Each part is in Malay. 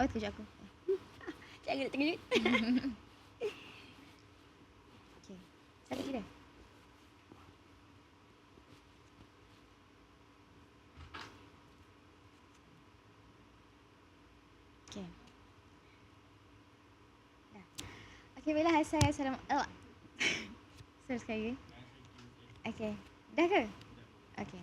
Oh, terkejut aku. Jangan nak terkejut. Okay. Satu je dah. Okay. Dah. Okay, Bella, assalamualaikum. Sorry sekali. Okay. Dah ke? Okay.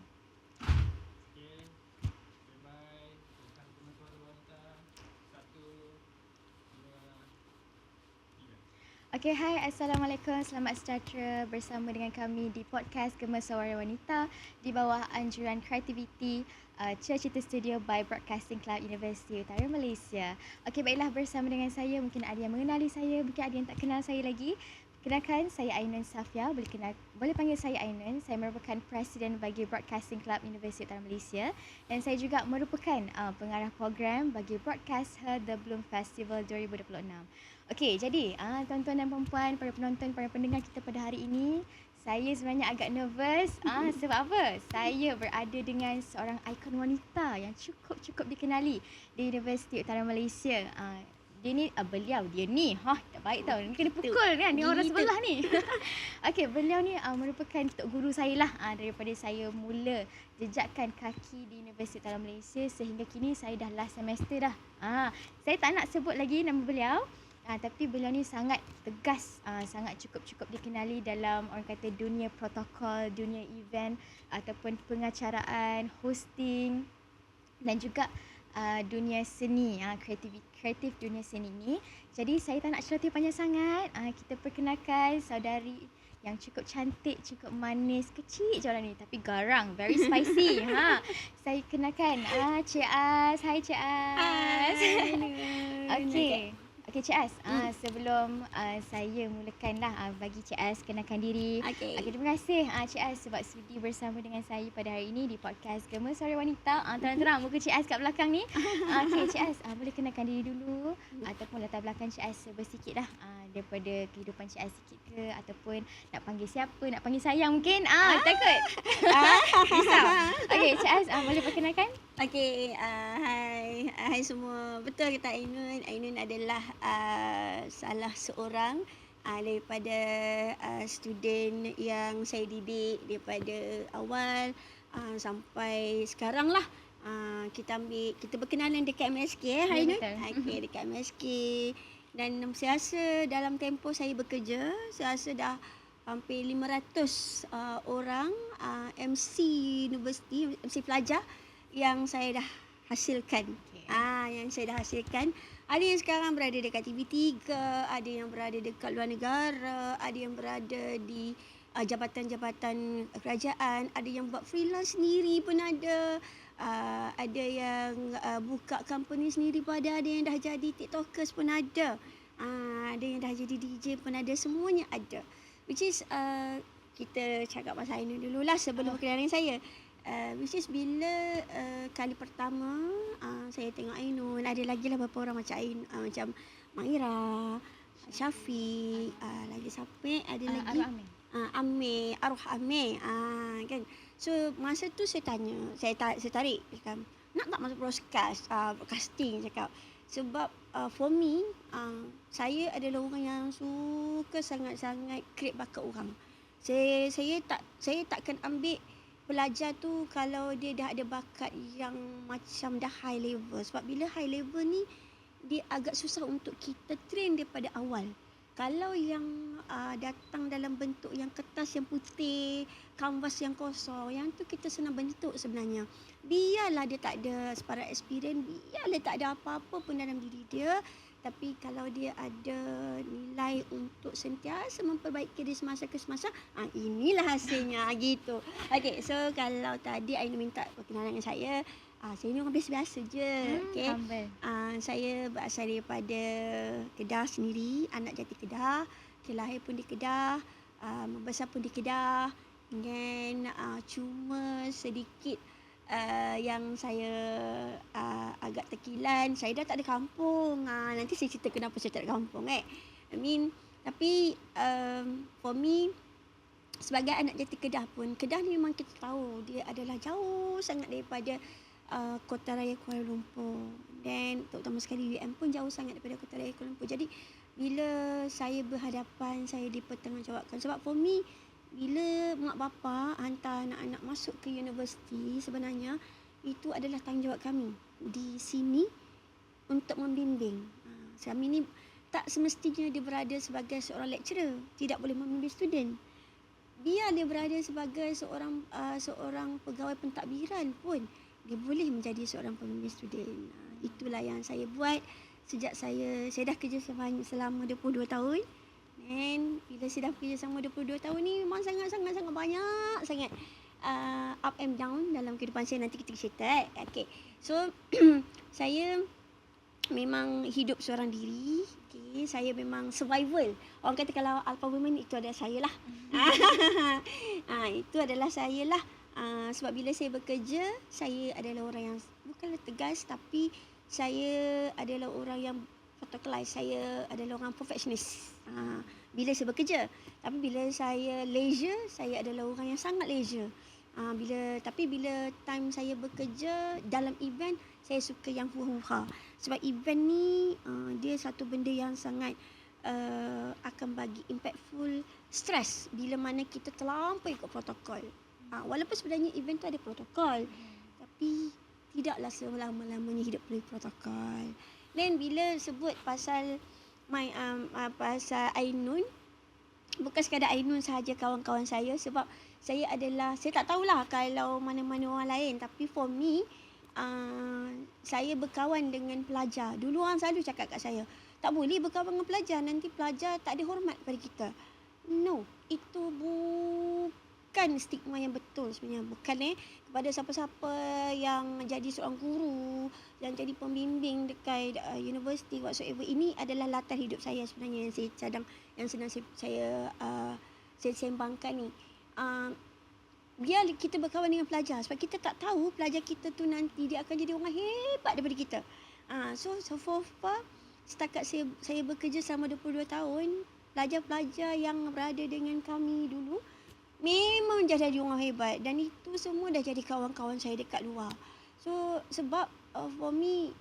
Okay, hai, Assalamualaikum. Selamat sejahtera bersama dengan kami di podcast Gema Suara Wanita di bawah anjuran kreativiti Cerita Studio by Broadcasting Club Universiti Utara Malaysia. Okay, baiklah, bersama dengan saya, mungkin ada yang mengenali saya, mungkin ada yang tak kenal saya lagi. Kenalkan, saya Ainun Safia. Boleh panggil saya Ainun. Saya merupakan Presiden bagi Broadcasting Club Universiti Utara Malaysia. Dan saya juga merupakan pengarah program bagi Broadcast Her The Bloom Festival 2026. Okey, jadi tuan-tuan dan puan-puan, para penonton, para pendengar kita pada hari ini, saya sebenarnya agak nervous. Sebab apa? Saya berada dengan seorang ikon wanita yang cukup dikenali di Universiti Utara Malaysia. Dia ni, dia ni, tak baik tau. Ni kena pukul kan, ni orang sebelah ni. Okey, beliau ni merupakan tok guru saya lah daripada saya mula jejakkan kaki di Universiti Utara Malaysia sehingga kini saya dah last semester dah. Saya tak nak sebut lagi nama beliau. Tapi beliau ni sangat tegas, sangat cukup dikenali dalam orang kata dunia protokol, dunia event ataupun pengacaraan, hosting dan juga dunia seni, kreatif dunia seni ni. Jadi saya tak nak celoteh panjang sangat. Kita perkenalkan saudari yang cukup cantik, cukup manis, kecil je orang ni tapi garang, very spicy. Saya kenalkan Cik Az. Hai Cik Az. Okey. Okey Cik Az, sebelum saya mulakanlah bagi Cik Az kenalkan diri. Okey. Terima kasih Cik Az sebab sudi bersama dengan saya pada hari ini di podcast Gema Suara Wanita. Terang-terang muka Cik Az kat belakang ni. Okey Cik Az, boleh kenalkan diri dulu ataupun latar belakang Cik Az sedikit lah daripada kehidupan Cik Az sikit ke, ataupun nak panggil siapa, nak panggil sayang mungkin. Takut. Risau. Okey Cik Az, boleh perkenalkan? Okey, hai semua. Betul kata Ainun. Ainun adalah salah seorang daripada student yang saya didik daripada awal sampai sekarang lah. Kita berkenalan dekat MSK Ainun. Okey, dekat MSK. Dan sehasa dalam tempoh saya bekerja, sehasa dah hampir 500 orang MC universiti, MC pelajar yang saya dah hasilkan. Yang saya dah hasilkan. Ada yang sekarang berada dekat TV3, ada yang berada dekat luar negara, ada yang berada di jabatan-jabatan kerajaan, ada yang buat freelance sendiri pun ada. Ada yang buka company sendiri pun ada yang dah jadi TikTokers pun ada. Ada yang dah jadi DJ pun ada, semuanya ada. Which is kita cakap pasal Ainun dululah sebelum perkenalan saya. Which is bila kali pertama saya tengok Ainun, ada lagi lah beberapa orang macam Ainun, macam Maira, Syafiq, lagi siapa, ada lagi Amir, Arwah Amir, kan. So masa tu saya tanya, saya tarik cakap, nak tak masuk broadcasting cakap. Sebab for me, saya adalah orang yang suka sangat-sangat create bakat orang. Saya takkan ambil pelajar tu kalau dia dah ada bakat yang macam dah high level. Sebab bila high level ni, dia agak susah untuk kita train daripada awal. Kalau yang datang dalam bentuk yang kertas yang putih, kanvas yang kosong, yang tu kita senang bentuk sebenarnya. Biarlah dia tak ada separuh experience, biarlah tak ada apa-apa pun dalam diri dia. Tapi kalau dia ada nilai untuk sentiasa memperbaiki diri semasa ke semasa, inilah hasilnya gitu. Okey, so kalau tadi Ainun minta perkenalan dengan saya ni orang biasa-biasa je. Okey. Saya berasal daripada Kedah sendiri, anak jati Kedah. Lahir pun di Kedah, membesar pun di Kedah. Dan cuma sedikit yang saya agak terkilan, saya dah tak ada kampung. Nanti saya cerita kenapa saya tak ada kampung tapi for me, sebagai anak jati Kedah pun, Kedah ni memang kita tahu dia adalah jauh sangat daripada Kota Raya Kuala Lumpur. Dan terutama sekali UM pun jauh sangat daripada Kota Raya Kuala Lumpur. Jadi bila saya berhadapan, saya dipertanggungjawabkan. Sebab for me, bila mak bapa hantar anak-anak masuk ke universiti, sebenarnya itu adalah tanggungjawab kami di sini untuk membimbing. Kami ni tak semestinya dia berada sebagai seorang lecturer, tidak boleh membimbing student. Biar dia berada sebagai seorang pegawai pentadbiran pun, dia boleh menjadi seorang pembimbing student. Itulah yang saya buat sejak saya dah kerja selama 22 tahun. Dan bila saya dah kerja selama 22 tahun ni, memang sangat-sangat banyak sangat up and down dalam kehidupan saya. Nanti kita cerita. Okay. So, saya memang hidup seorang diri. Okay. Saya memang survival. Orang kata kalau alpha woman, itu adalah saya lah. Itu adalah saya lah. Sebab bila saya bekerja, saya adalah orang yang bukanlah tegas, tapi saya adalah orang yang protocolis. Saya adalah orang perfectionist bila saya bekerja. Tapi bila saya leisure, saya adalah orang yang sangat leisure. Tapi bila time saya bekerja dalam event, saya suka yang hura-hura. Sebab event ni dia satu benda yang sangat akan bagi impactful stress bila mana kita terlampau ikut protokol. Walaupun sebenarnya event tu ada protokol, tapi tidaklah selama-lamanya hidup oleh protokol. Dan bila sebut pasal pasal Ainun, bukan sekadar Ainun sahaja kawan-kawan saya, sebab saya tak tahulah kalau mana-mana orang lain, tapi for me, saya berkawan dengan pelajar. Dulu orang selalu cakap kat saya, tak boleh berkawan dengan pelajar, nanti pelajar tak ada hormat pada kita. No, itu bukan stigma yang betul sebenarnya. Bukan kepada siapa-siapa yang jadi seorang guru, yang jadi pembimbing dekat universiti whatsoever. Ini adalah latar hidup saya sebenarnya yang sedang saya sembangkan ni. Biar kita berkawan dengan pelajar, sebab kita tak tahu pelajar kita tu nanti dia akan jadi orang hebat daripada kita. So far, setakat saya bekerja selama 22 tahun, pelajar-pelajar yang berada dengan kami dulu memang dah jadi orang hebat, dan itu semua dah jadi kawan-kawan saya dekat luar. So sebab for me,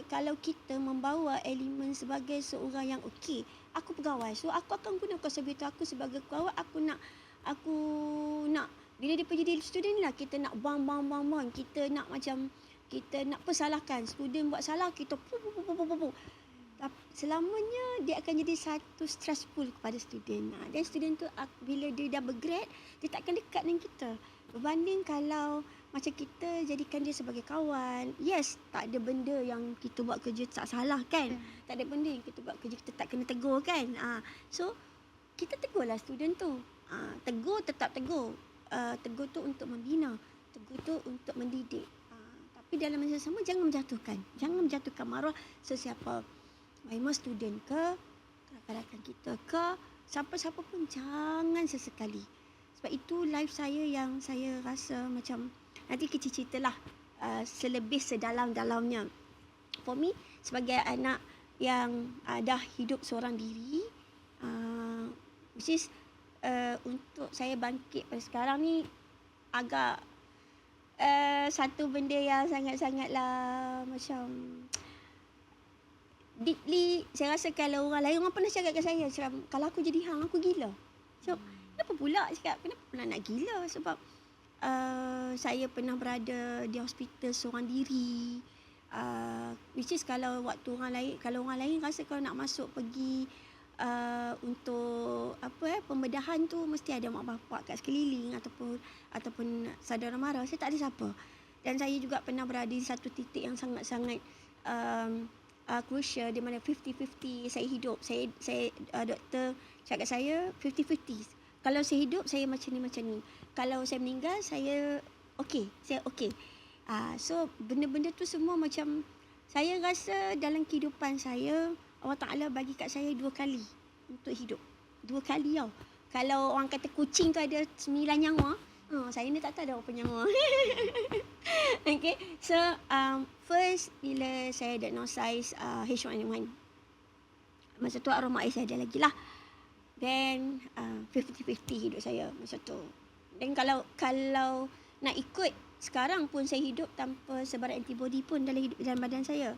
kalau kita membawa elemen sebagai seorang yang okey, aku pegawai, so aku akan guna konseptor aku sebagai pegawai. Aku nak bila dia jadi student lah, kita nak bang, kita nak persalahkan student buat salah, kita selamanya dia akan jadi satu stressful kepada student. Dan student tu bila dia dah bergrad, dia tak akan dekat dengan kita. Berbanding kalau macam kita jadikan dia sebagai kawan. Yes, tak ada benda yang kita buat kerja tak salah kan. Tak ada benda yang kita buat kerja kita tak kena tegur kan. So kita tegurlah student tu. Tegur, tetap tegur. Tegur tu untuk membina, tegur tu untuk mendidik. Tapi dalam masa sama jangan menjatuhkan maruah sesiapa. Baik student ke, rakan-rakan kita ke, siapa-siapa pun jangan sesekali. Sebab itu life saya yang saya rasa macam, nanti kita ceritalah selebih sedalam-dalamnya. For me, sebagai anak yang dah hidup seorang diri, which is untuk saya bangkit pada sekarang ni agak satu benda yang sangat-sangatlah macam deeply. Saya rasa kalau orang lain, orang pernah cakap kat saya, kalau aku jadi hang, aku gila. So kenapa pula nak gila? Sebab saya pernah berada di hospital seorang diri, which is kalau orang lain rasa kalau nak masuk pergi untuk pembedahan tu mesti ada mak bapak kat sekeliling ataupun saudara mara. Saya tak ada siapa. Dan saya juga pernah berada di satu titik yang sangat-sangat crucial, di mana 50-50 saya hidup. Saya doktor cakap saya 50-50. Kalau saya hidup, saya macam ni. Kalau saya meninggal, saya okey. So benda-benda tu semua macam, saya rasa dalam kehidupan saya Allah Ta'ala bagi kat saya 2 kali untuk hidup. 2 kali tau. Kalau orang kata kucing tu ada 9 nyawa, saya ni tak tahu ada berapa nyawa. Okay. So first, bila saya diagnosis H1N1, masa tu arwah mak saya ada lagi lah. Then 50-50 hidup saya masa tu. Dan kalau nak ikut sekarang pun saya hidup tanpa sebaran antibody pun dalam badan saya.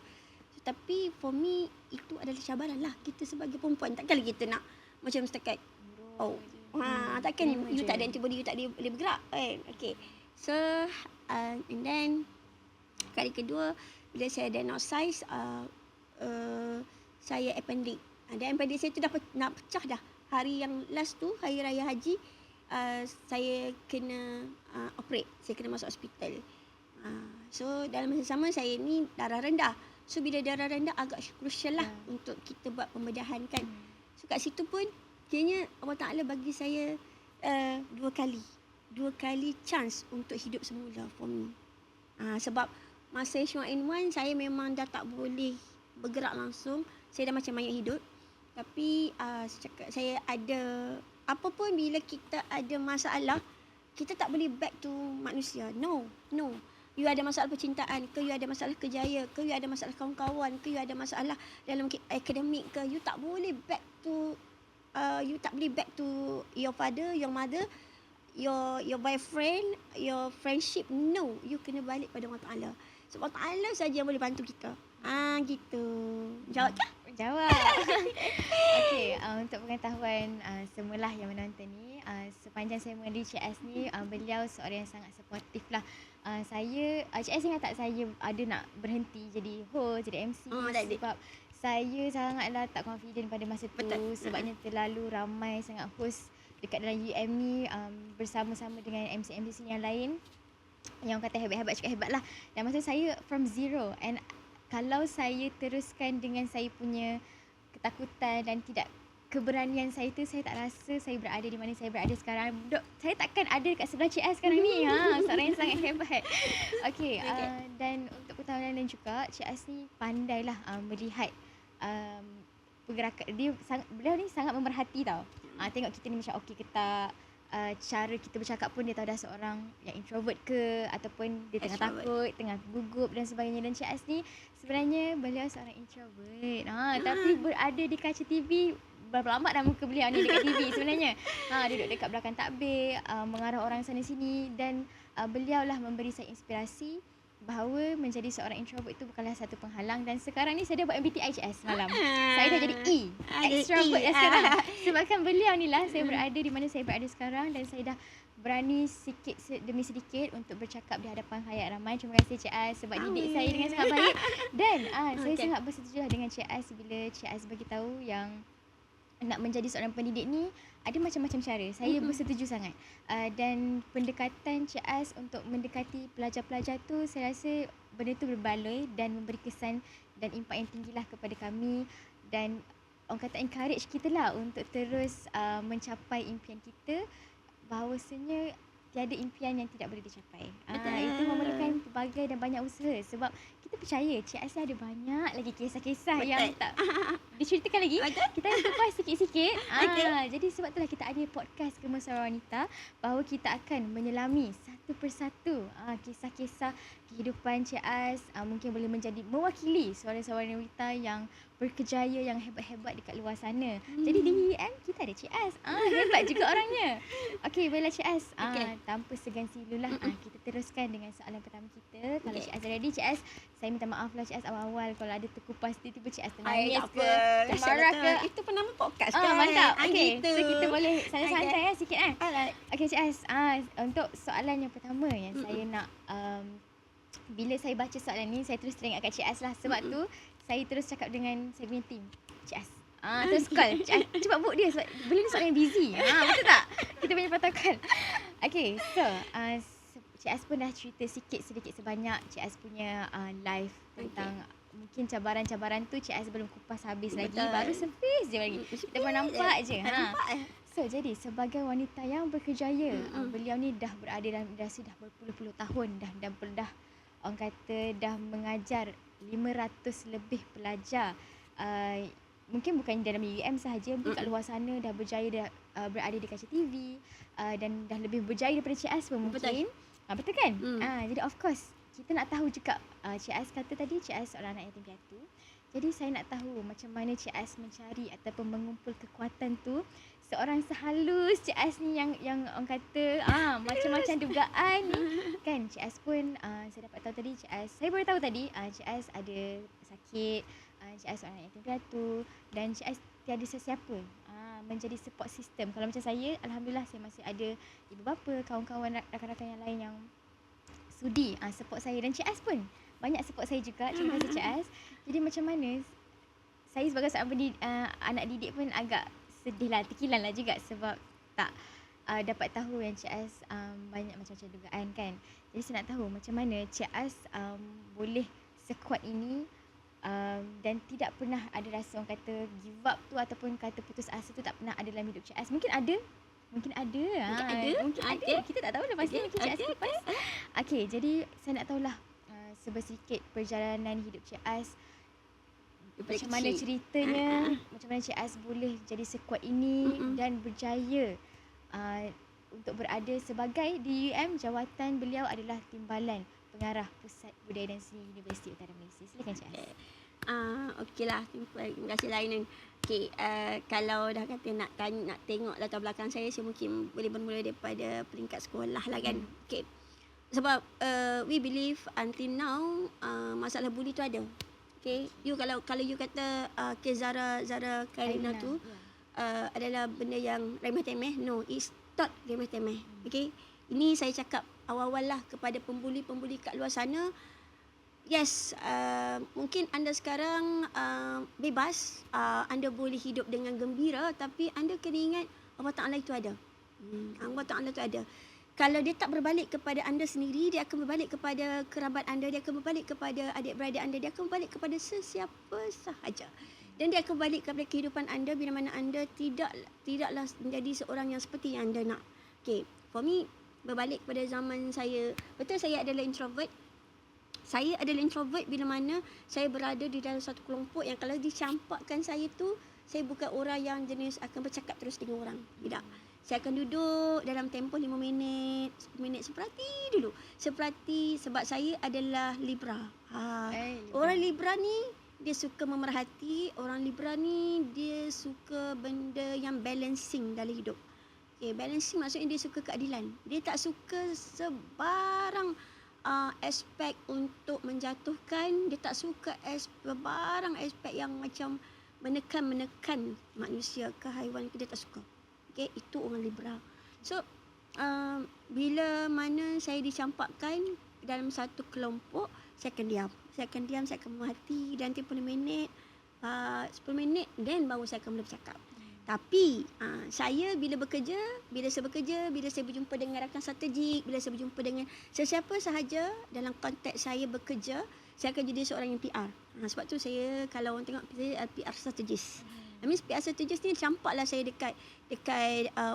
Tapi for me itu adalah cabaran lah. Kita sebagai perempuan takkanlah kita nak macam setakat takkan you tak ada antibody, you tak boleh bergerak kan. Okay. So and then kali kedua bila saya diagnosis saya appendix. Dan appendix saya tu dah nak pecah dah. Hari yang last tu, hari raya haji, saya kena operate. Saya kena masuk hospital. So dalam masa sama saya ni darah rendah. So bila darah rendah agak crucial lah untuk kita buat pembedahan kan. So kat situ pun kiranya Allah Ta'ala bagi saya dua kali chance untuk hidup semula for me. Sebab masa H1N1 saya memang dah tak boleh bergerak langsung. Saya dah macam mayat hidup. Tapi saya ada apa pun bila kita ada masalah, kita tak boleh back to manusia. No. You ada masalah percintaan ke, you ada masalah kerjaya ke, you ada masalah kawan-kawan ke, you ada masalah dalam akademik ke, you tak boleh back to your father, your mother, your boyfriend, your friendship. No, you kena balik pada Allah Ta'ala. Sebab Allah Ta'ala saja yang boleh bantu kita. Gitu. Jawab ke? Jawab. Okey, untuk pengetahuan semualah yang menonton ni, sepanjang saya mengenali Cik Az ni, beliau seorang yang sangat supportif lah. Cik Az ingat tak saya ada nak berhenti jadi host, jadi MC sebab saya sangatlah tak confident pada masa tu. Betul. Sebabnya terlalu ramai sangat host dekat dalam UM ni bersama-sama dengan MC-MC yang lain yang kata hebat-hebat, cakap hebat lah. Dan masa saya from zero, and kalau saya teruskan dengan saya punya ketakutan dan tidak keberanian saya tu, saya tak rasa saya berada di mana saya berada sekarang. Saya takkan ada kat sebelah Cik Az sekarang ni. Seorang yang sangat hebat. Okey, dan untuk pengetahuan lain juga, Cik Az ni pandailah melihat pergerakan beliau ni sangat memerhati tau. Tengok kita ni macam okey ke tak, cara kita bercakap pun dia tahu dah seorang yang introvert ke ataupun dia tengah takut, tengah gugup dan sebagainya. Dan Cik Az ni sebenarnya beliau seorang introvert. Tapi berada di kaca TV, berapa lama dah muka beliau ni dekat TV sebenarnya. Duduk dekat belakang takbir, mengarah orang sana sini, dan beliau lah memberi saya inspirasi bahawa menjadi seorang introvert itu bukanlah satu penghalang. Dan sekarang ni saya dah buat MBTI Cik Az semalam. Saya dah jadi extrovert dah sekarang. Sebabkan beliau ni lah saya berada di mana saya berada sekarang, dan saya dah berani sikit demi sedikit untuk bercakap di hadapan khalayak ramai. Terima kasih Cik Az sebab didik saya dengan sangat baik. Dan saya sangat bersetuju dengan Cik Az bila Cik Az bagi tahu yang nak menjadi seorang pendidik ni ada macam-macam cara. Saya bersetuju sangat. Dan pendekatan Cik Az untuk mendekati pelajar-pelajar tu, saya rasa benda tu berbaloi dan memberi kesan dan impak yang tinggilah kepada kami, dan orang kata encourage kita lah untuk terus mencapai impian kita, bahawasanya tiada impian yang tidak boleh dicapai. Itu memerlukan pelbagai dan banyak usaha. Sebab kita percaya Cik Az ada banyak lagi kisah-kisah yang tak diceritakan lagi. Kita kupas sikit-sikit. Jadi sebab itulah kita ada podcast Gemas Suara Wanita, bahawa kita akan menyelami satu persatu kisah-kisah kehidupan Cik Az. Mungkin boleh mewakili suara-suara wanita yang berkejaya, yang hebat-hebat dekat luar sana. Jadi di UM kita ada Cik Az. Hebat juga orangnya. Okey, baiklah Cik Az. Tanpa segan silulah, kita teruskan dengan soalan pertama kita. Kalau Cik Az ready, Cik Az, saya minta maaf lah Cik Az awal-awal kalau ada terkupas tiba-tiba Cik Az ternangis ke, termarah ke. Itu penama podcast kan. Mantap. Okey, so kita boleh santai-santai sikit kan. Okey Cik Az, untuk soalan yang pertama yang saya nak, bila saya baca soalan ni, saya terus teringat kat Cik Az lah. Sebab tu saya terus cakap dengan saya punya team, Cik Az, terus call Cik Az, cepat book dia sebab beliau ni soalan yang busy. Betul tak? Kita punya protokol. Okay, so Cik Az pun dah cerita sedikit sebanyak Cik Az punya life tentang mungkin cabaran-cabaran tu Cik Az belum kupas habis lagi. Baru surface je lagi. Kita baru nampak je. So jadi sebagai wanita yang berkejaya, beliau ni dah berada dalam industri dah berpuluh-puluh tahun, dah orang kata dah mengajar 500 lebih pelajar. Mungkin bukan dalam UM sahaja, mungkin kat luar sana dah berjaya, dah berada di kaca TV, dan dah lebih berjaya daripada Cik Az pun mungkin. Betul kan? Jadi of course kita nak tahu juga, Cik Az kata tadi Cik Az seorang anak yatim piatu. Jadi saya nak tahu macam mana Cik Az mencari ataupun mengumpul kekuatan tu. Seorang sehalus Cik Az ni yang orang kata macam-macam dugaan ni. Kan Cik Az pun saya dapat tahu tadi Cik Az, saya baru tahu tadi Cik Az ada sakit, Cik Az seorang yatim piatu dan Cik Az tiada sesiapa menjadi support system. Kalau macam saya, alhamdulillah saya masih ada ibu bapa, kawan-kawan, rakan-rakan yang lain yang sudi support saya, dan Cik Az pun banyak support saya juga. Terima kasih Cik Az. Jadi macam mana saya sebagai seorang anak didik pun agak sedih lah, terkilan lah juga sebab tak dapat tahu yang Cik Az banyak macam-macam dugaan kan. Jadi saya nak tahu macam mana Cik Az boleh sekuat ini dan tidak pernah ada rasa orang kata give up tu ataupun kata putus asa tu tak pernah ada dalam hidup Cik Az. Mungkin ada. Mungkin ada. Kita tak tahu dah pasti. Mungkin Cik Az kupas. Okey, jadi saya nak tahulah sedikit perjalanan hidup Cik Az. Macam mana ceritanya, macam mana Cik Az boleh jadi sekuat ini dan berjaya untuk berada sebagai di UM, jawatan beliau adalah Timbalan Pengarah Pusat Budaya dan Seni Universiti Utara Malaysia. Silakan Cik Az. Okeylah, terima kasih Lainan. Okey, kalau dah kata nak tengok latar belakang saya mungkin boleh bermula daripada peringkat sekolah lah kan. Okey. Sebab we believe until now masalah bully tu ada. Okay, kalau you kata kes Zara Karina tu adalah benda yang remeh-temeh, no, it's not remeh-temeh. Okay, ini saya cakap awal-awal lah kepada pembuli-pembuli kat luar sana. Yes, mungkin anda sekarang bebas, anda boleh hidup dengan gembira, tapi anda kena ingat Allah Ta'ala itu ada. Allah Ta'ala itu ada. Kalau dia tak berbalik kepada anda sendiri, dia akan berbalik kepada kerabat anda, dia akan berbalik kepada adik-beradik anda, dia akan berbalik kepada sesiapa sahaja. Dan dia akan balik kepada kehidupan anda bila mana anda tidaklah menjadi seorang yang seperti yang anda nak. Okay, for me, berbalik pada zaman saya, betul saya adalah introvert. Saya adalah introvert bila mana saya berada di dalam satu kelompok yang kalau dicampakkan saya tu, saya bukan orang yang jenis akan bercakap terus dengan orang. Tidak. Saya akan duduk dalam tempoh 5 minit, 10 minit, seperti dulu. Seperti sebab saya adalah Libra. Orang Libra ni dia suka memerhati, orang Libra ni dia suka benda yang balancing dalam hidup. Okay, balancing maksudnya dia suka keadilan. Dia tak suka sebarang aspek untuk menjatuhkan, dia tak suka sebarang aspek yang macam menekan manusia ke haiwan ke, dia tak suka. Okay, itu orang Libra. So, bila mana saya dicampakkan dalam satu kelompok, saya akan diam. Saya akan memerhati dan 10 minit, 10 minit, then baru saya akan mula bercakap. Tapi, saya bila saya berjumpa dengan rakan strategik, bila saya berjumpa dengan sesiapa sahaja dalam konteks saya bekerja, saya akan jadi seorang yang PR. Sebab tu saya, kalau orang tengok, saya PR strategis. PR strategis ni campaklah saya dekat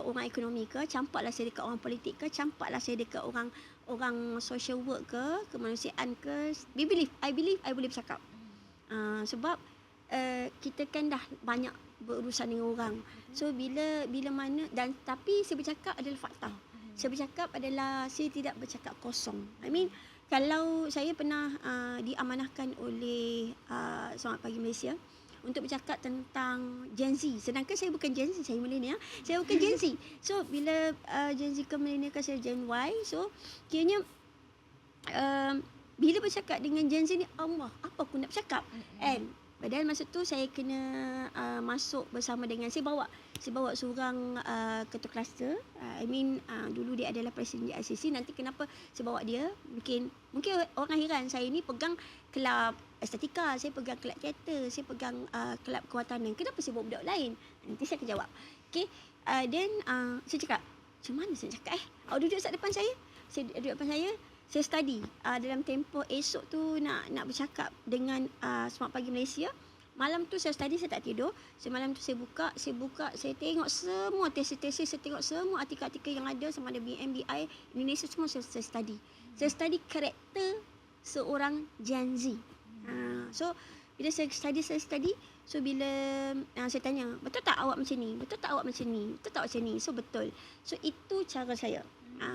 orang ekonomi ke, campaklah saya dekat orang politik ke, campaklah saya dekat orang social work ke, kemanusiaan ke. I believe I boleh bercakap. Sebab kita kan dah banyak berurusan dengan orang. So bila mana, dan tapi saya bercakap adalah fakta. Saya bercakap adalah, saya tidak bercakap kosong. I mean, kalau saya pernah diamanahkan oleh Selamat Pagi Malaysia untuk bercakap tentang Gen Z. Sedangkan saya bukan Gen Z, saya millennial. Saya bukan Gen Z. So, bila Gen Z ke millennial ke, saya Gen Y. So, kiranya bila bercakap dengan Gen Z ni, Allah, apa aku nak bercakap? And padahal masa tu saya kena masuk bersama dengan, saya bawa seorang ketua kluster. Dulu dia adalah presiden di ICC. Nanti kenapa saya bawa dia? Mungkin orang heran, saya ni pegang kelab estetika, saya pegang kelab teater, saya pegang kelab kewatanan. Kenapa saya bawa budak lain? Nanti saya akan jawab. Okay. Then saya cakap, macam mana saya cakap awak duduk dekat depan saya. Saya duduk depan saya study. Dalam tempoh esok tu nak bercakap dengan Selamat Pagi Malaysia. Malam tu saya study, saya tak tidur. Semalam tu saya buka, saya tengok semua tesis-tesis, saya tengok semua artikel-artikel yang ada, sama ada BMBI, Indonesia, semua saya study. Saya study karakter seorang Gen Z. So bila saya study, so bila saya tanya, betul tak awak macam ni? Betul tak awak macam ni? Betul tak awak macam ni? So betul. So itu cara saya.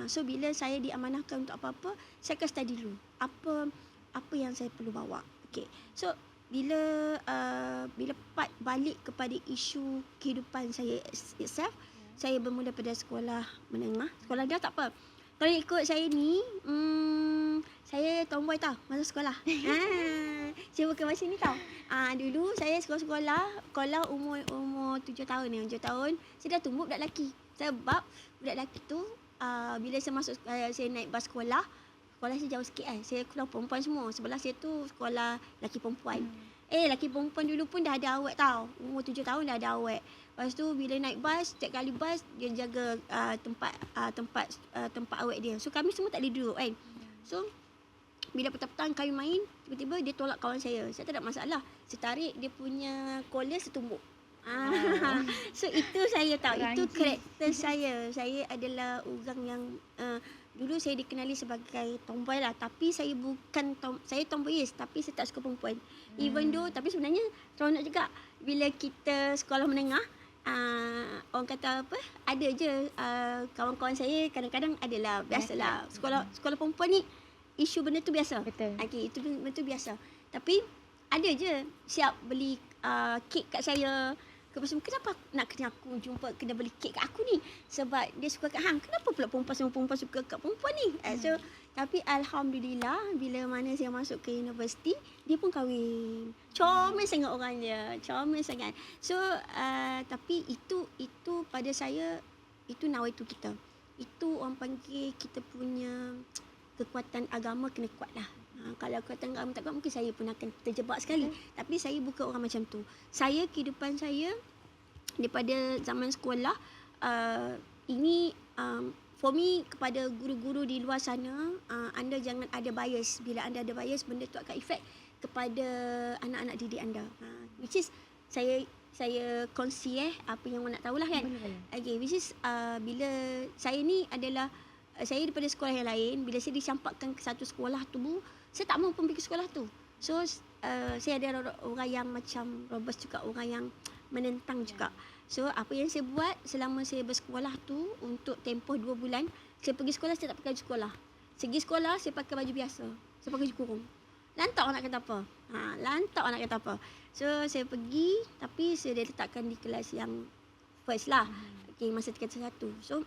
So bila saya diamanahkan untuk apa-apa, saya akan study dulu apa yang saya perlu bawa. Okay. So bila part balik kepada isu kehidupan saya itself, saya bermula pada sekolah menengah. Sekolah dah tak apa. Kalau ikut saya ni, saya tomboy tau masa sekolah. Saya bukan macam ni tau. Dulu saya sekolah umur 7 tahun ni, 7 tahun, saya dah tumbuh budak lelaki. Sebab budak lelaki tu, bila saya masuk, saya naik bas sekolah saya jauh sikit kan. Saya keluar perempuan semua. Sebelah saya tu sekolah lelaki perempuan. Lelaki perempuan dulu pun dah ada awet tau. Umur 7 tahun dah ada awet. Lepas tu bila naik bas, setiap kali bas dia jaga tempat awet dia. So kami semua tak boleh duduk kan. So bila petang-petang kami main, tiba-tiba dia tolak kawan saya. Saya tak ada masalah. Saya tarik dia punya collar, saya tumbuk. So itu saya tahu. Itu karakter saya. Saya adalah orang yang dulu saya dikenali sebagai tomboy lah. Tapi saya bukan saya tomboyis, tapi saya tak suka perempuan. Even though, tapi sebenarnya seronok juga bila kita sekolah menengah. Orang kata apa, ada je kawan-kawan saya kadang-kadang adalah biasalah. Sekolah perempuan ni isu benda tu biasa. Betul. Okey, itu benda tu biasa. Tapi ada je siap beli kek kat saya. Kenapa nak kena aku kena beli kek kat aku ni? Sebab dia suka kat hang. Kenapa pula perempuan suka kat perempuan ni? So, tapi alhamdulillah bila mana saya masuk ke universiti, dia pun kahwin. Comel sangat orang dia. Comel sangat. So, tapi itu pada saya, itu nawaitu kita. Itu orang panggil kita punya kekuatan agama kena kuat lah. Kalau kekuatan agama tak kuat, mungkin saya pun akan terjebak sekali. Tapi saya bukan orang macam tu. Kehidupan saya daripada zaman sekolah, ini for me, kepada guru-guru di luar sana, anda jangan ada bias. Bila anda ada bias, benda tu akan efek kepada anak-anak didik anda. Which is saya kongsi apa yang awak nak tahulah kan. Okay, which is bila saya ni adalah saya daripada sekolah yang lain, bila saya dicampakkan ke satu sekolah tu, saya tak mahu pun pergi sekolah tu. So saya ada orang yang macam robust juga, orang yang menentang juga. So apa yang saya buat selama saya bersekolah tu, untuk tempoh 2 bulan, saya pergi sekolah, saya tak pakai baju sekolah. Segi sekolah saya pakai baju biasa. Saya pakai baju kurung. Lantak orang nak kata apa? Lantak orang nak kata apa? So saya pergi, tapi saya diletakkan di kelas yang first lah. Okay, masa tingkatan 1. So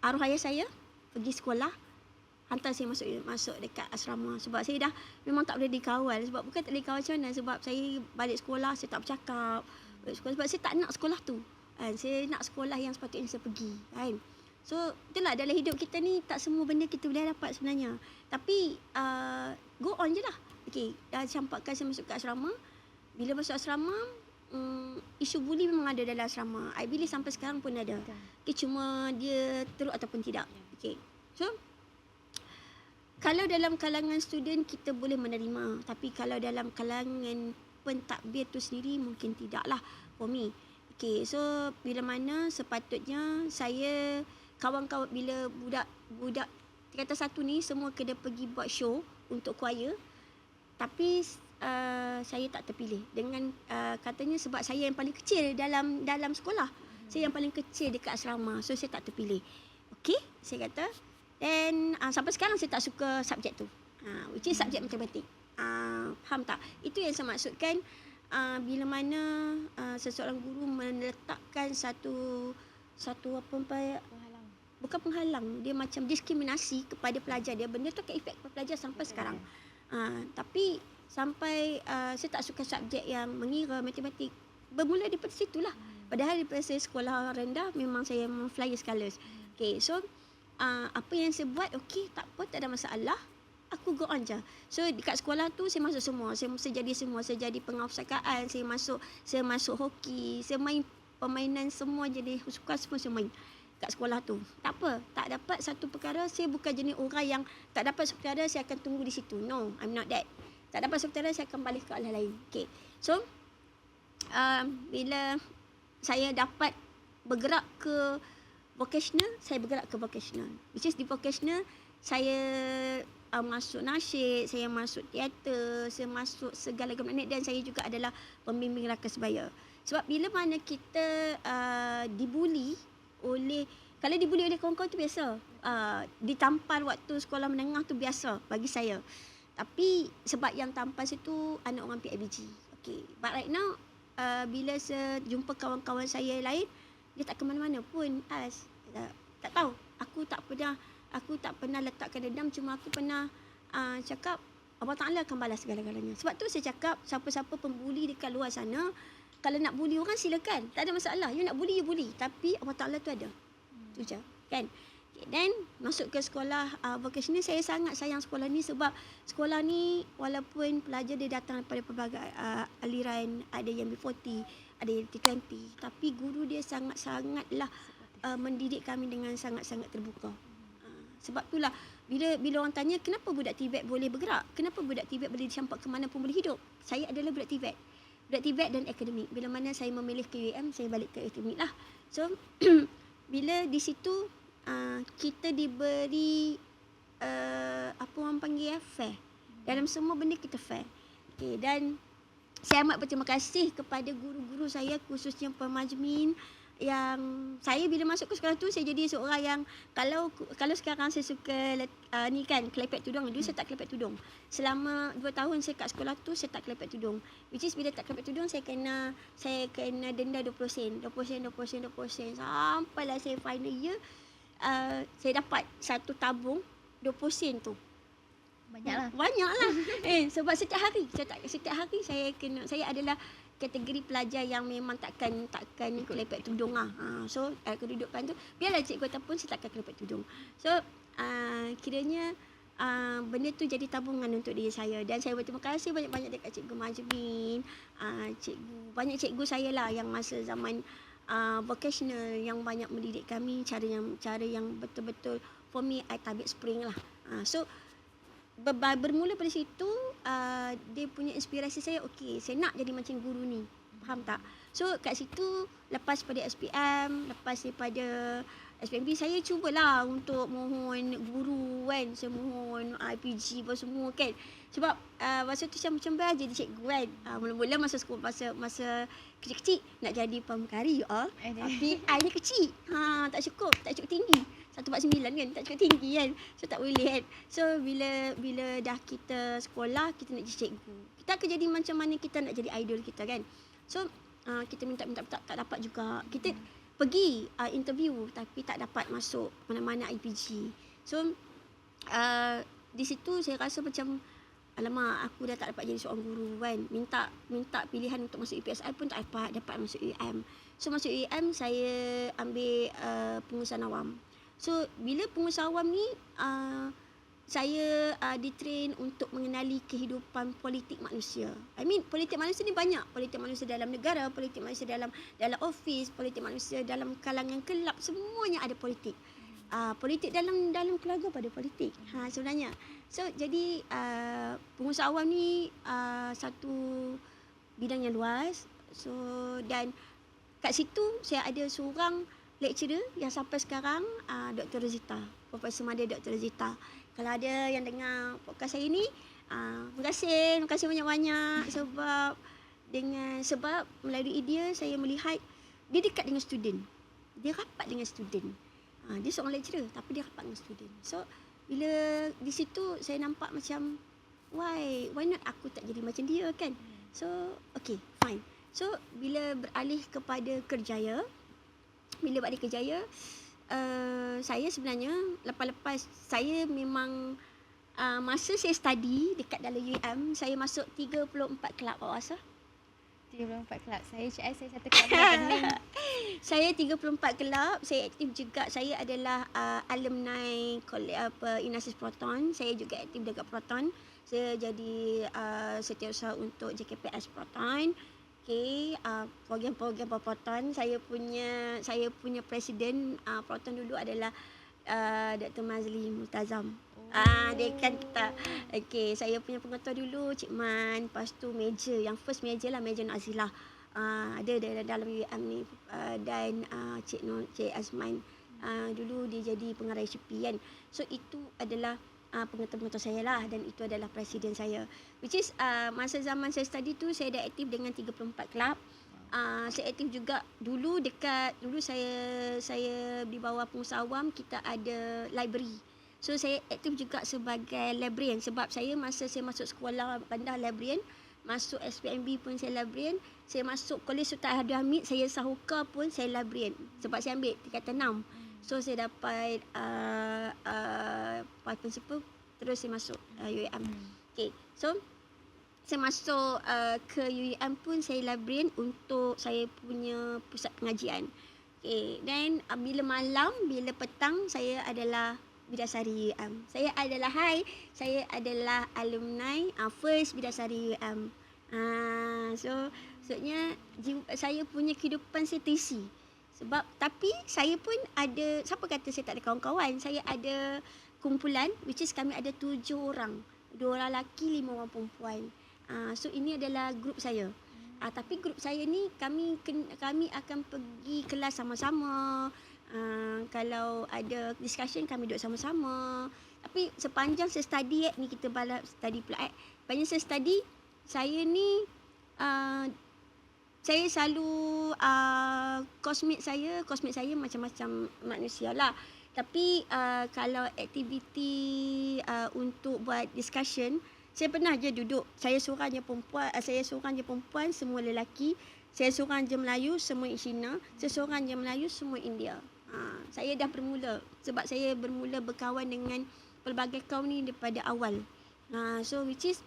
arwah ayah saya pergi sekolah, hantar saya masuk dekat asrama. Sebab saya dah memang tak boleh dikawal. Sebab bukan tak boleh dikawal macam mana, sebab saya balik sekolah saya tak bercakap. Sebab saya tak nak sekolah tu. Saya nak sekolah yang sepatutnya saya pergi. So itulah, dalam hidup kita ni tak semua benda kita boleh dapat sebenarnya. Tapi go on je lah. Okay, dah campakkan saya masuk ke asrama. Bila masuk asrama, isu buli memang ada dalam asrama. I believe sampai sekarang pun ada. Okay, cuma dia teruk ataupun tidak. Okay, so kalau dalam kalangan student kita boleh menerima, tapi kalau dalam kalangan pentadbir tu sendiri mungkin tidaklah for me. Okay, so bila mana sepatutnya saya kawan-kawan, bila budak tingkatan 1 ni semua kena pergi buat show untuk choir, tapi saya tak terpilih dengan katanya sebab saya yang paling kecil dalam sekolah. Saya yang paling kecil dekat asrama, so saya tak terpilih. Okay, saya kata. Dan sampai sekarang saya tak suka subjek tu, which is subjek matematik. Faham tak? Itu yang saya maksudkan. Bila mana seseorang guru meletakkan satu apa Penghalang. Bukan penghalang, dia macam diskriminasi kepada pelajar dia. Benda tu akan efek kepada pelajar sampai sekarang. Tapi sampai saya tak suka subjek yang mengira matematik. Bermula daripada situlah. Padahal daripada saya sekolah rendah, memang saya flyer scholars. Okay, so apa yang saya buat, okay, tak apa, tak ada masalah. Aku go on je. So dekat sekolah tu saya masuk semua. Saya jadi semua. Saya jadi pengawal perpustakaan, saya masuk hoki, saya main permainan semua, jadi suka semua saya main kat sekolah tu. Tak apa, tak dapat satu perkara, saya bukan jenis orang yang tak dapat satu perkara saya akan tunggu di situ. No, I'm not that. Tak dapat satu perkara saya akan balik ke arah lain. Okay, so bila saya dapat bergerak ke vocational, saya bergerak ke vocational. Which is di vocational saya masuk nasyid, saya masuk teater, saya masuk segala-galanya, dan saya juga adalah pembimbing rakan sebaya. Sebab bila mana kita dibuli oleh, kalau dibuli oleh kawan-kawan tu biasa, ditampal waktu sekolah menengah tu biasa bagi saya. Tapi sebab yang tampas itu anak orang PIBG. Okay. But right now, bila jumpa kawan-kawan saya lain, dia tak ke mana-mana pun. Tak tahu. Aku tak pernah letakkan dendam. Cuma aku pernah cakap, Allah Ta'ala akan balas segala-galanya. Sebab tu saya cakap, siapa-siapa pembuli dekat luar sana, kalau nak bully orang silakan. Tak ada masalah. You nak bully, you bully. Tapi Allah Ta'ala tu ada. Tu je. Kan? Dan masuk ke sekolah vocational, saya sangat sayang sekolah ni sebab sekolah ni walaupun pelajar dia datang daripada pelbagai aliran, ada yang B40, ada yang T20, tapi guru dia sangat-sangatlah mendidik kami dengan sangat-sangat terbuka. Sebab itulah bila orang tanya kenapa budak TVET boleh bergerak, kenapa budak TVET boleh dicampak ke mana pun boleh hidup. Saya adalah budak TVET. Budak TVET dan akademik. Bila mana saya memilih ke UM, saya balik ke akademik lah. So bila di situ kita diberi apa orang panggil fair. Dalam semua benda kita fair. Okay, dan saya amat berterima kasih kepada guru-guru saya, khususnya Pemajmin, yang saya bila masuk ke sekolah tu saya jadi seorang yang kalau sekarang saya suka ni kan kelepek tudung, dulu saya tak kelepek tudung. Selama 2 tahun saya kat sekolah tu saya tak kelepek tudung. Which is bila tak kelepek tudung saya kena denda 20 sen sampailah saya final year. Saya dapat satu tabung 20 sen tu. Banyaklah. Sebab setiap hari saya adalah kategori pelajar yang memang takkan ikut lepek tudung lah. So kedudukan tu biarlah cikgu ataupun saya takkan lepek tudung. So kiranya benda tu jadi tabungan untuk diri saya, dan saya berterima kasih banyak-banyak dekat Cikgu Majmin, banyak cikgu saya lah yang masa zaman vocational yang banyak mendidik kami cara yang betul-betul for me I tabik spring lah. So bermula pada situ dia punya inspirasi saya, okey saya nak jadi macam guru ni, faham tak? So kat situ lepas pada SPM, lepas daripada SPMB, saya cubalah untuk mohon guru kan, saya mohon IPG apa semua kan, sebab masa tu saya macam jadi cikgu kan. Mula-mula masa kecil-kecil nak jadi pramugari tapi I ni kecil, tak cukup tinggi 149 kan, tak cukup tinggi kan, so tak boleh kan. So bila dah kita sekolah, kita nak jadi cikgu, kita akan jadi macam mana kita nak jadi idol kita kan. So kita minta tak dapat juga, kita pergi interview tapi tak dapat masuk mana-mana IPG. So di situ saya rasa macam alamak, aku dah tak dapat jadi seorang guru kan. Minta pilihan untuk masuk UPSI pun tak dapat masuk UM. So masuk UM saya ambil pengurusan awam. So bila pengurusan awam ni saya ditrain untuk mengenali kehidupan politik manusia. Politik manusia ni banyak. Politik manusia dalam negara, politik manusia dalam office, politik manusia dalam kalangan kelab, semuanya ada politik. Politik dalam keluarga pada politik sebenarnya. So jadi pengurusan awam ni satu bidang yang luas. So dan kat situ saya ada seorang lecturer yang sampai sekarang, Dr. Rozita, Profesor Madya Dr. Rozita. Kalau ada yang dengar podcast saya ni, terima kasih banyak-banyak sebab melalui dia saya melihat dia dekat dengan student. Dia rapat dengan student. Dia seorang lecturer tapi dia rapat dengan student. So bila di situ saya nampak macam why not aku tak jadi macam dia kan. So okay, fine. So bila beralih kepada Kerjaya, saya sebenarnya lepas saya memang masa saya study dekat dalam UM, saya masuk 34 kelab awak rasa. 34 kelab. Saya satu kelab pening. Saya 34 kelab, saya aktif juga. Saya adalah alumni Inasis Proton. Saya juga aktif dekat Proton. Saya jadi setiausaha untuk JKPS Proton. Okay, program-program Proton. Saya punya presiden Proton dulu adalah Dr. Mazli Multazam. Dekan kita. Okay, saya punya pengetua dulu Cik Man, lepas tu major, yang first major lah, Major Nazilah. Ada dalam UM ni, dan Cik Azman. Dulu dia jadi pengarah HP kan. So itu adalah pengetua-pengetua saya lah, dan itu adalah presiden saya. Which is masa zaman saya study tu saya dah aktif dengan 34 kelab. Saya aktif juga dulu saya di bawah pengusaha awam, kita ada library. So saya aktif juga sebagai librarian sebab masa saya masuk sekolah rendah librarian, masuk SPMB pun saya librarian, saya masuk Kolej Sultan Abdul Hamid, saya Sahuka pun saya librarian sebab saya ambil tingkatan 6. So saya dapat principal, terus saya masuk UiM. Okay, so saya masuk ke UiM pun saya librarian untuk saya punya pusat pengajian. Okay, then bila malam, bila petang, saya adalah Bidasari UiM. Saya adalah alumni first Bidasari UiM. So maksudnya saya punya kehidupan saya terisi. Sebab tapi saya pun ada, siapa kata saya tak ada kawan-kawan, saya ada kumpulan which is kami ada 7 orang. 2 orang lelaki, 5 orang perempuan. So ini adalah grup saya. Tapi grup saya ni kami akan pergi kelas sama-sama. Kalau ada discussion kami duduk sama-sama. Tapi sepanjang saya study ni kita balap study pula sepanjang saya study, saya ni saya selalu cosmate saya macam-macam manusia lah. Tapi kalau aktiviti untuk buat discussion, saya pernah je duduk, saya seorang je perempuan, semua lelaki. Saya seorang je Melayu, semua Cina. Saya seorang je Melayu, semua India. Saya dah bermula sebab saya bermula berkawan dengan pelbagai kaum ni daripada awal. So which is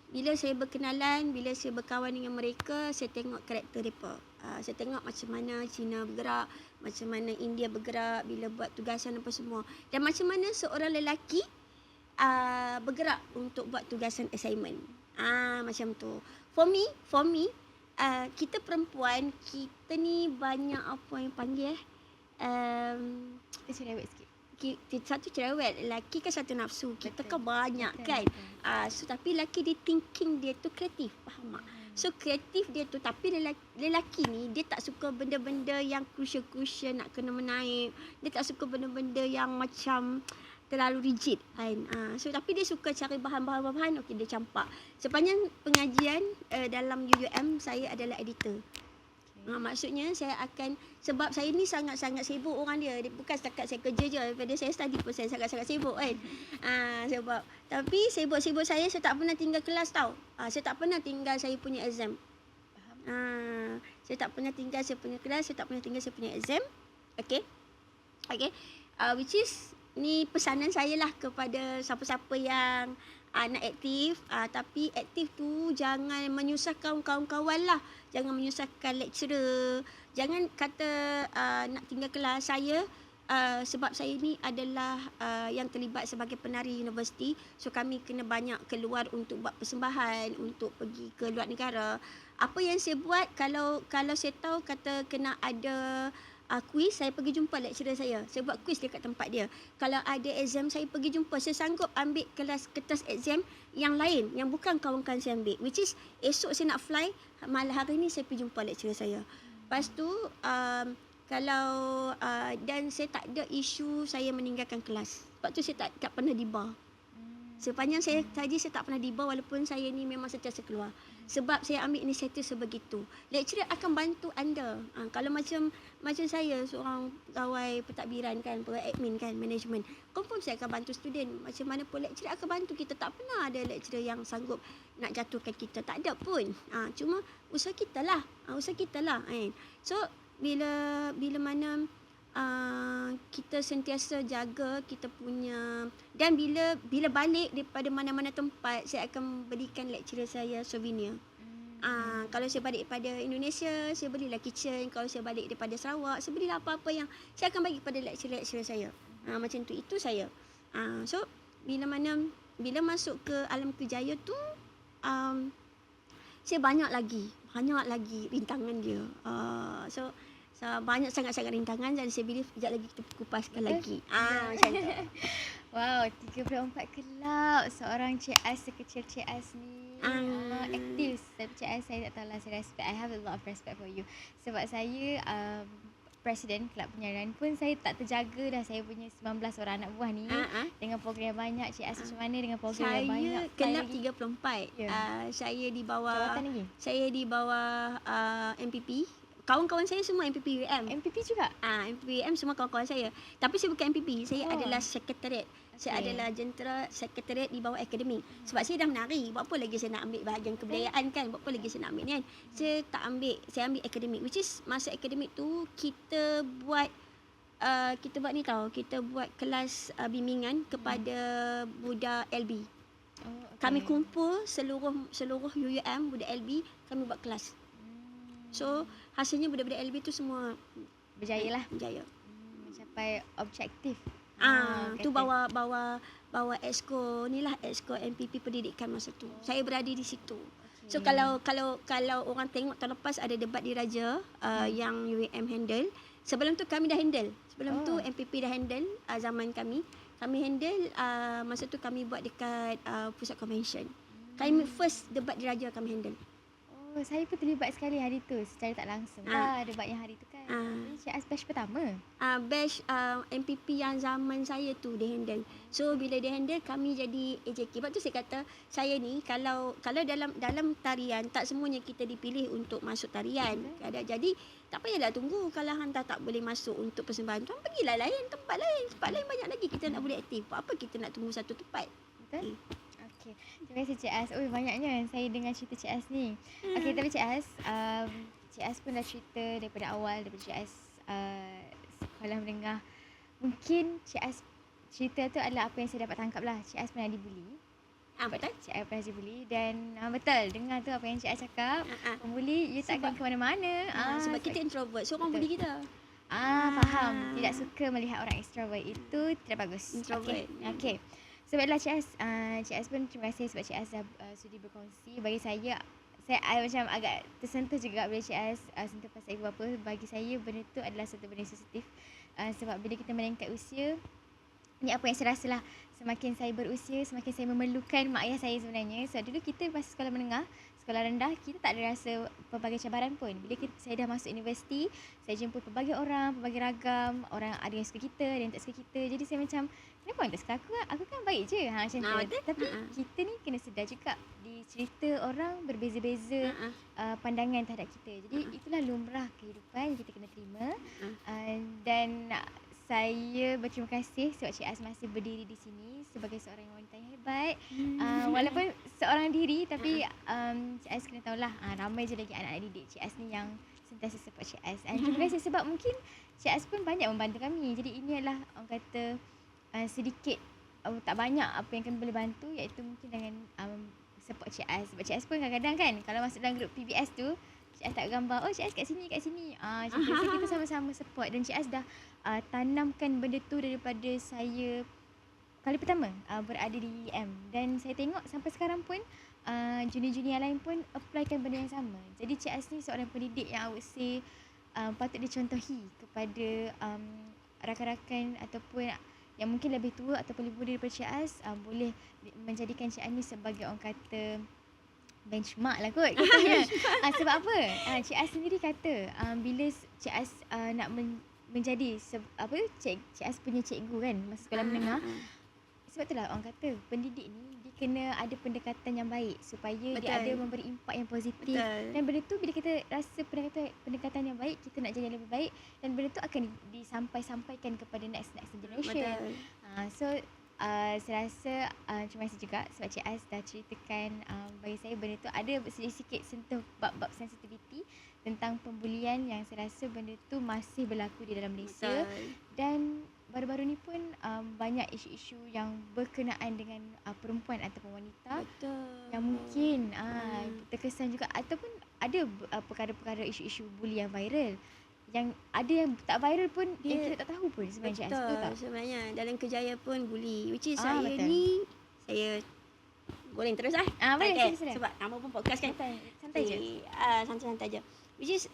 bila saya berkenalan, bila saya berkawan dengan mereka, saya tengok karakter mereka. Saya tengok macam mana Cina bergerak, macam mana India bergerak bila buat tugasan apa semua. Dan macam mana seorang lelaki bergerak untuk buat tugasan assignment. Macam tu. For me, kita perempuan, kita ni banyak apa yang panggil cerewet sikit. Satu cerewet, lelaki kan satu nafsu, kita kan banyak kan. So tapi lelaki dia thinking dia tu kreatif, faham tak? So kreatif dia tu, tapi lelaki ni dia tak suka benda-benda yang crucial nak kena menaip. Dia tak suka benda-benda yang macam terlalu rigid kan. So tapi dia suka cari bahan-bahan, okey dia campak. Sepanjang pengajian dalam UUM saya adalah editor. Maksudnya saya akan, sebab saya ni sangat-sangat sibuk orang dia. Bukan setakat saya kerja je, daripada saya study pun saya sangat-sangat sibuk kan. Sebab tapi sibuk-sibuk saya tak pernah tinggal kelas tau. Saya tak pernah tinggal saya punya exam. Saya tak pernah tinggal saya punya kelas, saya tak pernah tinggal saya punya exam. Okay. Which is ni pesanan saya lah kepada siapa-siapa yang nak aktif, tapi aktif tu jangan menyusahkan kawan-kawan lah. Jangan menyusahkan lecturer. Jangan kata nak tinggal kelas saya. Sebab saya ni adalah yang terlibat sebagai penari universiti. So kami kena banyak keluar untuk buat persembahan, untuk pergi ke luar negara. Apa yang saya buat, kalau saya tahu kata kena ada quiz, saya pergi jumpa lecturer saya. Saya buat quiz dekat tempat dia. Kalau ada exam, saya pergi jumpa. Saya sanggup ambil kertas exam yang lain, yang bukan kawan-kawan saya ambil. Which is, esok saya nak fly, malam hari ni saya pergi jumpa lecturer saya. Lepas tu, kalau dan saya tak ada isu saya meninggalkan kelas. Sebab tu saya tak pernah di bar. Sepanjang saya tak pernah di bar, walaupun saya ni memang sentiasa keluar. Sebab saya ambil inisiatif sebegitu. Lecturer akan bantu anda. Kalau macam saya, seorang pegawai pentadbiran kan, pegawai admin kan, management, confirm saya akan bantu student. Macam mana pun lecturer akan bantu kita. Tak pernah ada lecturer yang sanggup nak jatuhkan kita. Tak ada pun. Cuma usaha kita lah. So bila mana kita sentiasa jaga kita punya, dan bila balik daripada mana-mana tempat, saya akan belikan lecturer saya souvenir. Kalau saya balik daripada Indonesia, saya belilah kitchen. Kalau saya balik daripada Sarawak, saya belilah apa-apa yang saya akan bagi kepada lecturer saya. Macam tu, itu saya. So bila masuk ke alam kerjaya tu, saya banyak lagi rintangan dia. So banyak sangat-sangat rintangan, dan saya believe sekejap lagi kita kupaskan lagi. Macam tu. Wow, 34 kelab. Seorang CS sekecil CS ni aktif. Tapi CS saya tak tahulah, saya respect. I have a lot of respect for you. Sebab saya presiden kelab penyiaran pun saya tak terjaga dah. Saya punya 19 orang anak buah ni dengan program yang banyak. CS macam mana dengan program yang banyak? Saya kelab 34. Saya di bawah jawatan lagi? Saya di bawah MPP, kawan-kawan saya semua MPP UM. MPP juga? MPP UM semua kawan-kawan saya. Tapi saya bukan MPP, saya adalah sekretariat. Saya Okey. adalah jentera sekretariat di bawah akademik. Sebab saya dah menari, buat apa lagi saya nak ambil bahagian kebudayaan kan? Buat apa lagi saya nak ambil ni kan? Saya ambil akademik, which is masa akademik tu kita buat ni tau, kita buat kelas bimbingan kepada budak LB. Oh, okey. Kami kumpul seluruh UUM budak LB, kami buat kelas. So hasilnya budak-budak LB tu semua berjaya lah. Berjaya. Mencapai objektif. Tu bawa exco MPP pendidikan masa tu. Saya berada di situ. So kalau orang tengok tahun lepas ada debat di Raja yang UUM handle. Sebelum tu kami dah handle. Sebelum tu MPP dah handle zaman kami. Kami handle masa tu kami buat dekat pusat convention. Kami first debat di Raja kami handle. Oh, saya pun terlibat sekali hari tu secara tak langsung lah debat yang hari tu kan. Cik Az batch pertama. Batch MPP yang zaman saya tu dia handle. So bila dia handle kami jadi AJK. Sebab tu saya kata saya ni kalau dalam tarian tak semuanya kita dipilih untuk masuk tarian. Jadi tak payahlah tunggu kalau hang tak boleh masuk untuk persembahan tu, pergilah tempat lain banyak lagi kita nak boleh aktif. Buat apa kita nak tunggu satu tempat? Betul? Okey. Terima kasih Cik Az. Oh, banyaknya saya dengar cerita Cik Az ni. Okey, tapi Cik Az, Cik Az pun dah cerita daripada awal, daripada Cik Az sekolah menengah. Mungkin Cik Az cerita tu adalah apa yang saya dapat tangkap lah. Cik Az pernah dibuli. Betul? Cik Az pernah dibuli dan betul, dengar tu apa yang Cik Az cakap. Pembuli, you tak akan ke mana-mana. Sebab kita introvert, so orang bully kita. Faham. Tidak suka melihat orang extrovert. Itu tidak bagus. Introvert. Okey. Sebablah Cik Az pun terima kasih sebab Cik Az dah sudi berkongsi. Bagi saya macam agak tersentuh juga bila Cik Az sentuh pasal ibu bapa. Bagi saya benda tu adalah satu benda sensitif. Sebab bila kita meningkat usia, ni apa yang saya rasa lah, semakin saya berusia, semakin saya memerlukan mak ayah saya sebenarnya. Sebab dulu kita masa sekolah menengah, sekolah rendah, kita tak ada rasa pelbagai cabaran pun. Bila saya dah masuk universiti, saya jumpa pelbagai orang, pelbagai ragam. Orang ada yang suka kita, ada yang tak suka kita. Jadi saya macam, kenapa orang tak suka aku? Aku kan baik je. Macam tu. Tapi kita ni kena sedar juga, di cerita orang berbeza-beza pandangan terhadap kita. Jadi itulah lumrah kehidupan yang kita kena terima. Dan saya berterima kasih sebab Cik Az masih berdiri di sini sebagai seorang wanita yang hebat. Walaupun seorang diri, tapi Cik Az kena tahulah, ramai je lagi anak-anak didik Cik Az ni yang sentiasa support Cik Az. Terima kasih sebab mungkin Cik Az pun banyak membantu kami. Jadi ini adalah orang kata sedikit, tak banyak apa yang kami boleh bantu, iaitu mungkin dengan support Cik Az. Sebab Cik Az pun kadang-kadang kan kalau masuk dalam grup PBS tu, Cik Az tak gambar, oh Cik Az kat sini. Macam tu. So kita sama-sama support dan Cik Az dah tanamkan benda tu daripada saya kali pertama berada di UM. Dan saya tengok sampai sekarang pun junior-junior lain pun applykan benda yang sama. Jadi Cik Az ni seorang pendidik yang I would say patut dicontohi kepada rakan-rakan ataupun yang mungkin lebih tua ataupun lebih muda daripada Cik Az. Boleh menjadikan Cik Az ni sebagai orang kata benchmark lah kot katanya. Sebab apa? Cik Az sendiri kata bila Cik Az nak menjadi Cik Az punya cikgu kan masa sekolah menengah. Sebab itulah orang kata pendidik ni dia kena ada pendekatan yang baik supaya dia ada memberi impak yang positif. Dan benda tu bila kita rasa pendekatan yang baik, kita nak jadi yang lebih baik dan benda tu akan disampaikan kepada next generation. So saya rasa terima kasih juga sebab Cik Az dah ceritakan bagi saya benda tu ada sedikit sentuh bab-bab sensitivity tentang pembulian yang saya rasa benda tu masih berlaku di dalam Malaysia. Dan baru-baru ni pun banyak isu-isu yang berkenaan dengan perempuan ataupun wanita yang mungkin terkesan juga ataupun ada perkara-perkara isu-isu buli yang viral. Yang ada yang tak viral pun yang kita tak tahu pun sebenarnya. Betul. Sebenarnya dalam Kejaya pun buli. Which is saya ni, saya goreng terus lah. Boleh, sebab nama pun podcast kan. Santai je. Santai je. Which is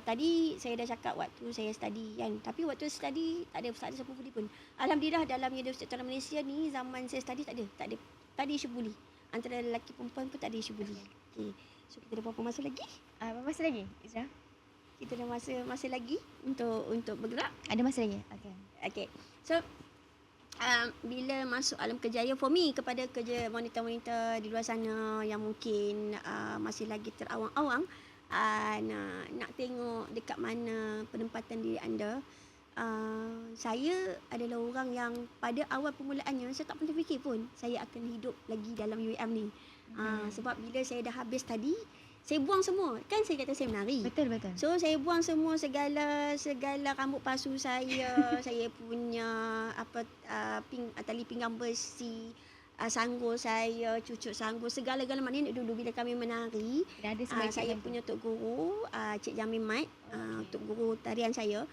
tadi saya dah cakap waktu saya study kan. Tapi waktu study tak ada siapa buli pun. Alhamdulillah dalam Universiti Autonomous Malaysia ni zaman saya study tak ada isu buli. Antara lelaki perempuan pun tak ada isu buli. Okay. So kita ada berapa masa lagi? Berapa masa lagi, Izra? Kita ada masa lagi untuk bergerak. Ada masa lagi? Okay. So bila masuk alam kerjaya, for me, kepada kerja wanita-wanita di luar sana yang mungkin masih lagi terawang-awang, nak tengok dekat mana penempatan diri anda. Saya adalah orang yang pada awal permulaannya saya tak pernah fikir pun saya akan hidup lagi dalam UiM ni. Sebab bila saya dah habis tadi, saya buang semua. Kan saya kata saya menari. Betul. So saya buang semua segala rambut palsu saya, saya punya tali pinggang besi, sanggul saya, cucuk sanggul, segala-gala. Maknanya dulu bila kami menari, Dah ada sebaik saya punya tok guru, Cik Jamil Mat, tok guru tarian saya.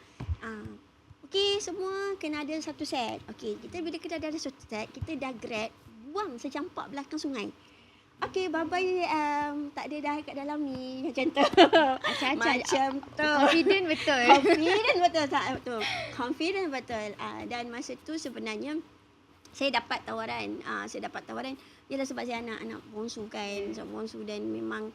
Okey, semua kena ada satu set. Okey, bila kita dah ada satu set, kita dah grad, buang secampak belakang sungai. Okey, bye-bye, tak ada dah kat dalam ni, macam tu. Macam tu. Confident betul. Confident betul. Dan masa tu sebenarnya saya dapat tawaran. Ialah sebab saya anak bongsu kan. Bongsu dan memang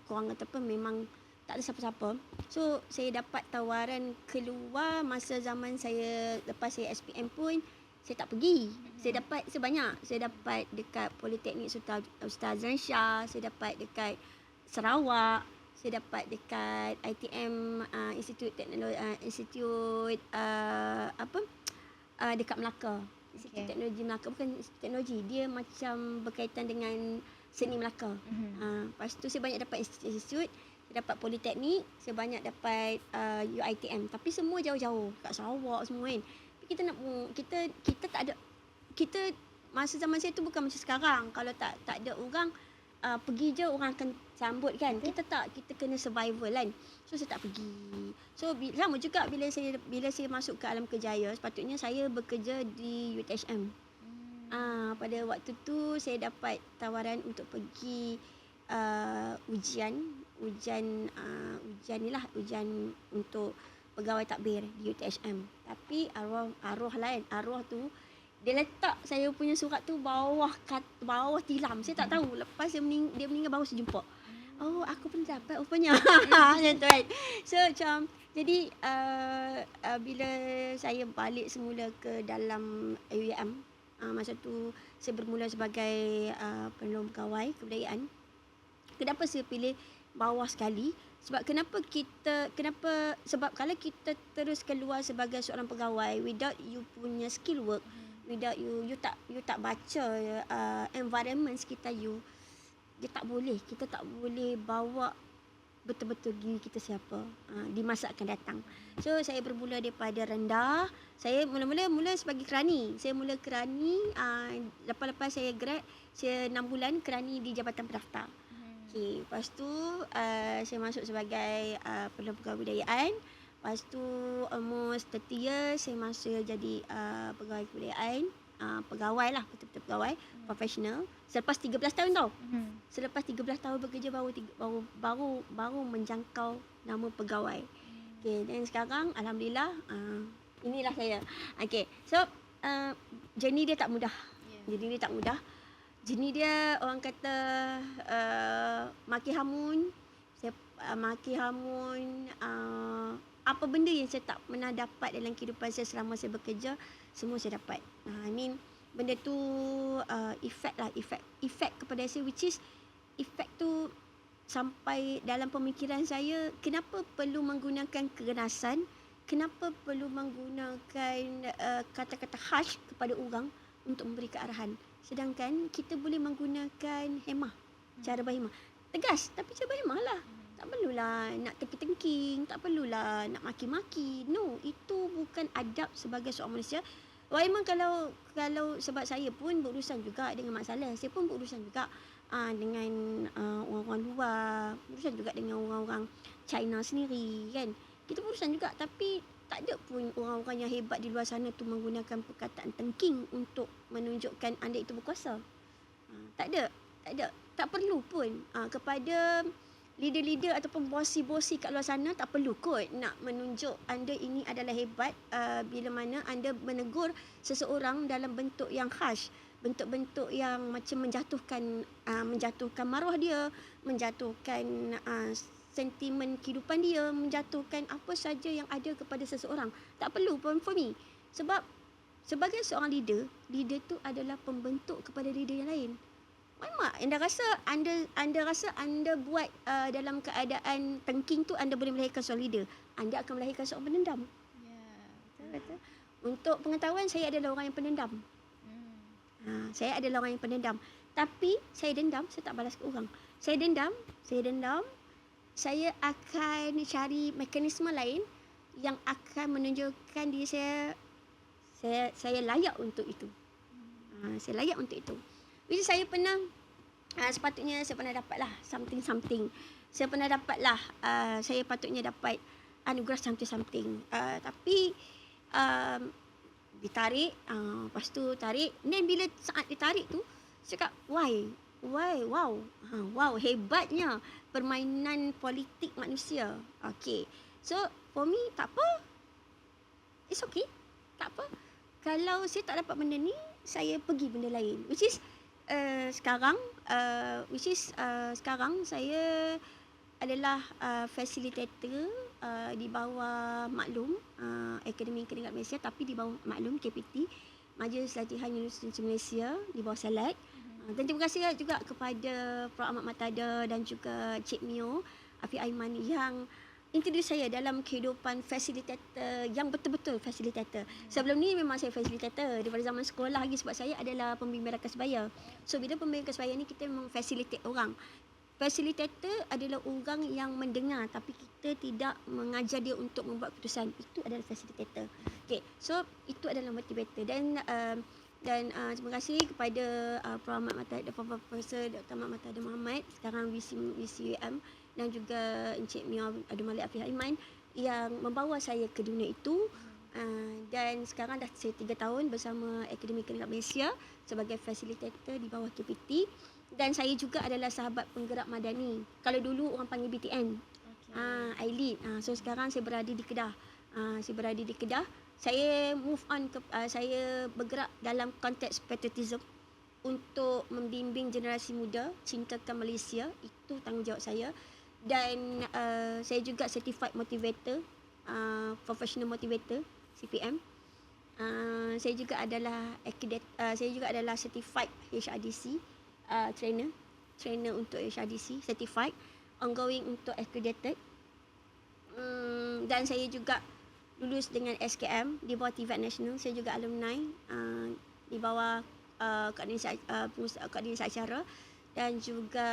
korang kata apa, memang tak ada siapa-siapa. So saya dapat tawaran keluar masa zaman saya, lepas saya SPM pun saya tak pergi. Saya dapat sebanyak. Saya dapat dekat Politeknik Ustaz Zansha, saya dapat dekat Sarawak, saya dapat dekat ITM, Institut dekat Melaka. Institut Teknologi Melaka, bukan teknologi, dia macam berkaitan dengan seni Melaka. Lepas tu saya banyak dapat institut, saya dapat Politeknik, saya banyak dapat UiTM, tapi semua jauh-jauh kat Sarawak semua kan. Kita tak ada, kita masa zaman saya tu bukan macam sekarang. Kalau tak ada orang pergi je orang akan sambut kan. Kita kena survival kan. So saya tak pergi. So sama juga bila saya masuk ke alam kerjaya, sepatutnya saya bekerja di UTHM. Pada waktu tu saya dapat tawaran untuk pergi ujian untuk pegawai takbir di UTHM. Tapi arwah tu dia letak saya punya surat tu bawah tilam. Saya tak tahu. Lepas dia meninggal baru saya jumpa. Oh, aku pun dapat rupanya. Macam tu kan. So macam jadi bila saya balik semula ke dalam UiM, masa tu saya bermula sebagai penolong pegawai kebudayaan. Kenapa saya pilih bawah sekali? Sebab sebab kalau kita terus keluar sebagai seorang pegawai without you punya skill work, without you tak baca environment sekitar you, kita tak boleh bawa betul-betul diri kita siapa di masa akan datang. So saya bermula daripada rendah. Saya mula sebagai kerani. Saya mula kerani, lepas saya grad, saya 6 bulan kerani di Jabatan Pendaftar. Okay, lepas tu saya masuk sebagai penolong pegawai kebudayaan. Lepas tu almost 30 years saya masuk jadi pegawai kebudayaan. Pegawai lah, betul-betul pegawai profesional. Selepas 13 tahun tau. Selepas 13 tahun bekerja baru menjangkau nama pegawai. Okay, dan sekarang alhamdulillah inilah saya. Okay, so journey dia tak mudah. Jenis dia orang kata maki hamun. Saya maki hamun, apa benda yang saya tak pernah dapat dalam kehidupan saya selama saya bekerja, semua saya dapat. Benda tu efek kepada saya, which is efek tu sampai dalam pemikiran saya, kenapa perlu menggunakan kekerasan, kenapa perlu menggunakan kata-kata harsh kepada orang untuk memberi kearahan. Sedangkan kita boleh menggunakan hemah, cara berhemah. Tegas, tapi cara berhemah lah. Tak perlulah nak tengking-tengking, tak perlulah nak maki-maki. No, itu bukan adab sebagai seorang manusia. Memang kalau sebab saya pun berurusan juga dengan masalah. Saya pun berurusan juga dengan orang-orang luar, berurusan juga dengan orang-orang China sendiri kan. Kita berurusan juga, tapi tak ada pun orang-orang yang hebat di luar sana tu menggunakan perkataan tengking untuk menunjukkan anda itu berkuasa. Tak ada. Tak perlu pun. Kepada leader-leader ataupun bosi-bosi kat luar sana, tak perlu kot nak menunjuk anda ini adalah hebat bila mana anda menegur seseorang dalam bentuk yang harsh, bentuk-bentuk yang macam menjatuhkan maruah dia, menjatuhkan sentimen kehidupan dia, menjatuhkan apa saja yang ada kepada seseorang. Tak perlu pun for me. Sebab sebagai seorang leader tu adalah pembentuk kepada leader yang lain. Mak, anda rasa anda buat dalam keadaan tengking tu anda boleh melahirkan seorang leader. Anda akan melahirkan seorang pendendam. Ya, betul. Untuk pengetahuan, saya adalah orang yang pendendam. Saya adalah orang yang pendendam. Tapi saya dendam, saya tak balas ke orang. Saya dendam, saya akan cari mekanisme lain yang akan menunjukkan diri saya layak untuk itu. Saya layak untuk itu. Which saya pernah sepatutnya saya pernah dapatlah something. Saya pernah dapatlah saya patutnya dapat anugerah something. Tapi ditarik, lepas tu tarik. Dan bila saat ditarik tu, saya cakap, why, wow, hebatnya permainan politik manusia. Okay, so for me, tak apa, it's okay, tak apa. Kalau saya tak dapat benda ni, saya pergi benda lain, which is sekarang saya adalah facilitator di bawah Maklum, Akademi Kedengaran Malaysia, tapi di bawah Maklum KPT, Majlis Latihan Universiti Malaysia, di bawah Salat. Dan terima kasih juga kepada Prof. Ahmad Matada dan juga Cik Mio Afiq Aiman yang introduce saya dalam kehidupan facilitator yang betul-betul facilitator. Sebelum ni memang saya facilitator daripada zaman sekolah lagi, sebab saya adalah pembimbing rakan sebaya. So bila pembimbing rakan sebaya ni kita memang facilitate orang. Facilitator adalah orang yang mendengar tapi kita tidak mengajar dia untuk membuat keputusan. Itu adalah facilitator. Okay, so itu adalah motivator. Dan terima kasih kepada Prof. Ahmad Matada, Profesor Dr. Ahmad Matada Muhammad, sekarang VCUM, dan juga Encik Mia Abdul Malik Afiq Aiman yang membawa saya ke dunia itu. Dan sekarang dah saya 3 tahun bersama Akademi Kedengaran Malaysia sebagai facilitator di bawah KPT. Dan saya juga adalah sahabat penggerak madani. Kalau dulu orang panggil BTN. I lead. So sekarang saya berada di Kedah. Saya move on ke saya bergerak dalam konteks patriotism untuk membimbing generasi muda cintakan Malaysia. Itu tanggungjawab saya. Dan saya juga certified motivator, professional motivator CPM. Saya juga adalah certified HRDC trainer untuk HRDC, certified, ongoing untuk accredited. Dan saya juga lulus dengan SKM di bawah TVET National. Saya juga alumni di bawah koordinasi acara dan juga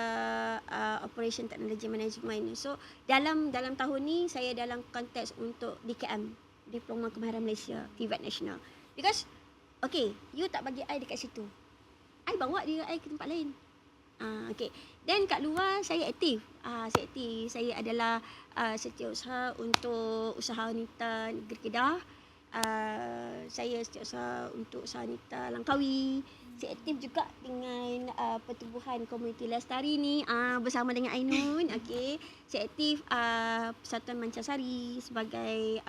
Operation Technology Management. So dalam tahun ni saya dalam konteks untuk DKM, Diploma Kemahiran Malaysia, TVET National. Because okay, you tak bagi I dekat situ, I bawa diri I ke tempat lain. Okay. Dan kat luar saya aktif. Saya adalah setiausaha untuk usaha wanita negeri Kedah. Saya setiausaha untuk usaha wanita Langkawi. Saya aktif juga dengan pertubuhan komuniti lestari ni bersama dengan Ainun. Okay. Saya aktif Persatuan Mancasari sebagai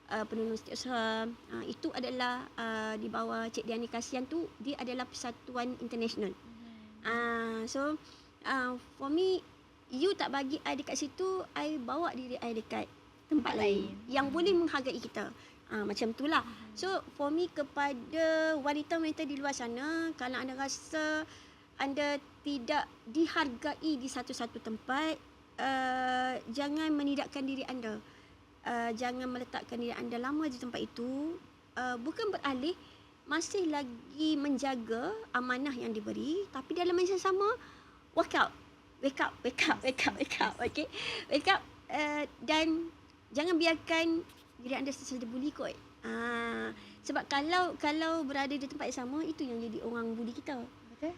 penolong setiausaha. Itu adalah di bawah Cik Diani Kasian tu, dia adalah persatuan international. So for me, you tak bagi I dekat situ, I bawa diri I dekat tempat lain yang boleh menghargai kita. Macam itulah. So for me, kepada wanita-wanita di luar sana, kalau anda rasa anda tidak dihargai di satu-satu tempat, jangan menidakkan diri anda. Jangan meletakkan diri anda lama di tempat itu. Bukan beralih masih lagi menjaga amanah yang diberi, tapi dalam masa sama wake up. Okay, wake up. Dan jangan biarkan diri anda sentiasa dibuli kot. Sebab kalau berada di tempat yang sama, itu yang jadi orang buli kita. Betul.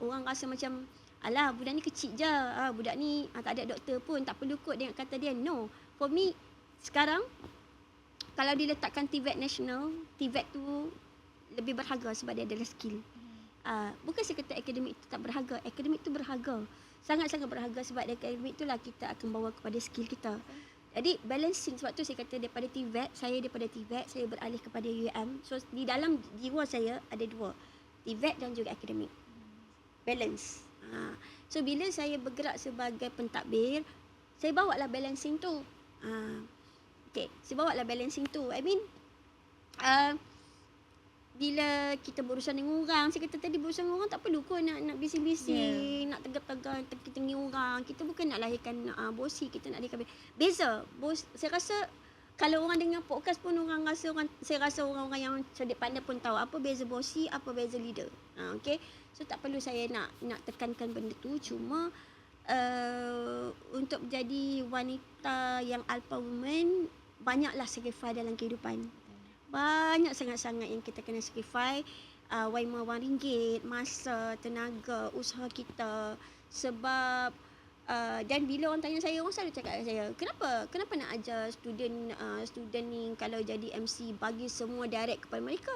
Orang rasa macam, alah budak ni kecil je, budak ni tak ada doktor pun, tak perlu kot dengan kata dia. No, for me sekarang kalau diletakkan TVET National, TVET tu lebih berharga sebab dia adalah skill. Bukan saya kata akademik itu tak berharga. Akademik itu berharga. Sangat-sangat berharga sebab dari akademik itulah kita akan bawa kepada skill kita. Jadi balancing, sebab tu saya kata daripada TVET, saya beralih kepada UM. So di dalam jiwa saya ada dua, TVET dan juga akademik. Balance. So bila saya bergerak sebagai pentadbir, saya bawa lah balancing tu. Okay, saya bawa lah balancing tu. I mean, bila kita berurusan dengan orang, saya kata tadi berurusan dengan orang tak perlu kot nak bising-bising, nak tegar-tegar tengi orang. Kita bukan nak lahirkan bosi, kita nak lahirkan beza. Bos, saya rasa kalau orang dengar podcast pun saya rasa orang-orang yang cerdik pandai pun tahu apa beza bosi, apa beza leader. Okey. So tak perlu saya nak tekankan benda tu, cuma untuk menjadi wanita yang alpha woman, banyaklah sacrifice dalam kehidupan. Banyak sangat-sangat yang kita kena sacrifice. Wang ringgit, masa, tenaga, usaha kita. Sebab dan bila orang tanya saya, orang selalu cakap kat saya, kenapa nak ajar student ni kalau jadi MC, bagi semua direct kepada mereka,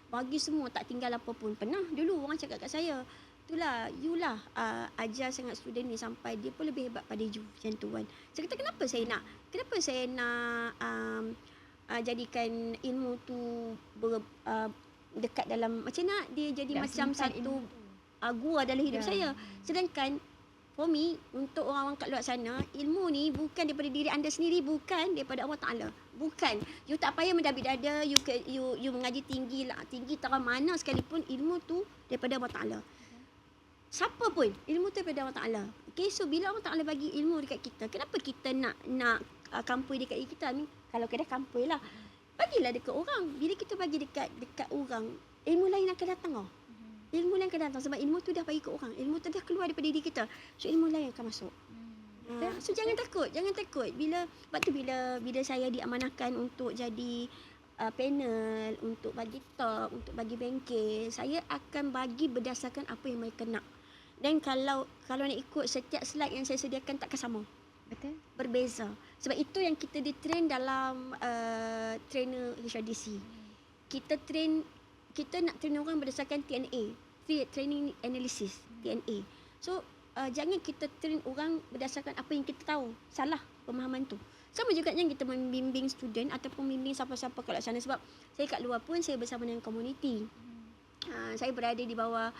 bagi semua, tak tinggal apa pun. Pernah dulu orang cakap kat saya, itulah you lah ajar sangat student ni sampai dia pun lebih hebat pada you, macam tu kan. Saya kata kenapa saya nak jadikan ilmu tu dekat dalam, macam nak dia jadi Tak macam simpan satu ilmu gua dalam hidup saya. Sedangkan for me, untuk orang-orang kat luar sana, ilmu ni bukan daripada diri anda sendiri, bukan daripada Allah Ta'ala. Bukan. You tak payah mendabik dada, you mengaji tinggi taraf mana sekalipun, ilmu tu daripada Allah Ta'ala. Siapa pun, ilmu tu daripada Allah Ta'ala. Okay, so bila Allah Ta'ala bagi ilmu dekat kita, kenapa kita nak kampui dekat diri kita ni? Kalau kedai kampui lah, bagilah dekat orang. Bila kita bagi dekat orang, ilmu lain akan datang tau. Ilmu lain akan datang sebab ilmu tu dah bagi ke orang. Ilmu tu dah keluar daripada diri kita. So ilmu lain akan masuk. So jangan takut. Sebab tu bila saya diamanahkan untuk jadi panel, untuk bagi talk, untuk bagi bengkel, saya akan bagi berdasarkan apa yang mereka nak. Dan kalau nak ikut setiap slide yang saya sediakan takkan sama. Betul. Berbeza. Sebab itu yang kita ditrain dalam trainer HRDC. Kita nak train orang berdasarkan TNA, training analysis, TNA. So jangan kita train orang berdasarkan apa yang kita tahu. Salah pemahaman tu. Sama juga yang kita membimbing student ataupun membimbing siapa-siapa kat sana. Sebab saya kat luar pun saya bersama dengan komuniti. Saya berada di bawah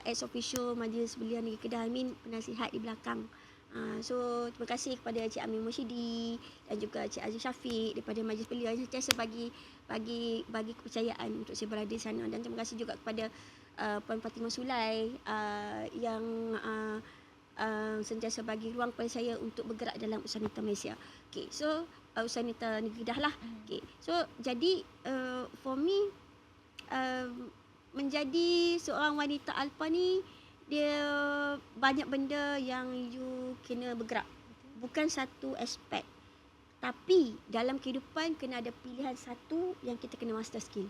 ex-official Majlis Belia Negeri Kedah, penasihat di belakang. So terima kasih kepada Cik Amin Mursyidi dan juga Cik Aziz Syafiq daripada Majlis Belia yang sentiasa bagi kepercayaan untuk saya berada di sana. Dan terima kasih juga kepada Puan Fatimah Sulai yang sentiasa bagi ruang kepada saya untuk bergerak dalam Usaha Wanita Malaysia. Okay, so Usaha Wanita Negeri Kedah lah. Okay, so jadi for me menjadi seorang wanita alpha ni, dia banyak benda yang you kena bergerak. Bukan satu aspek. Tapi dalam kehidupan kena ada pilihan satu yang kita kena master skill.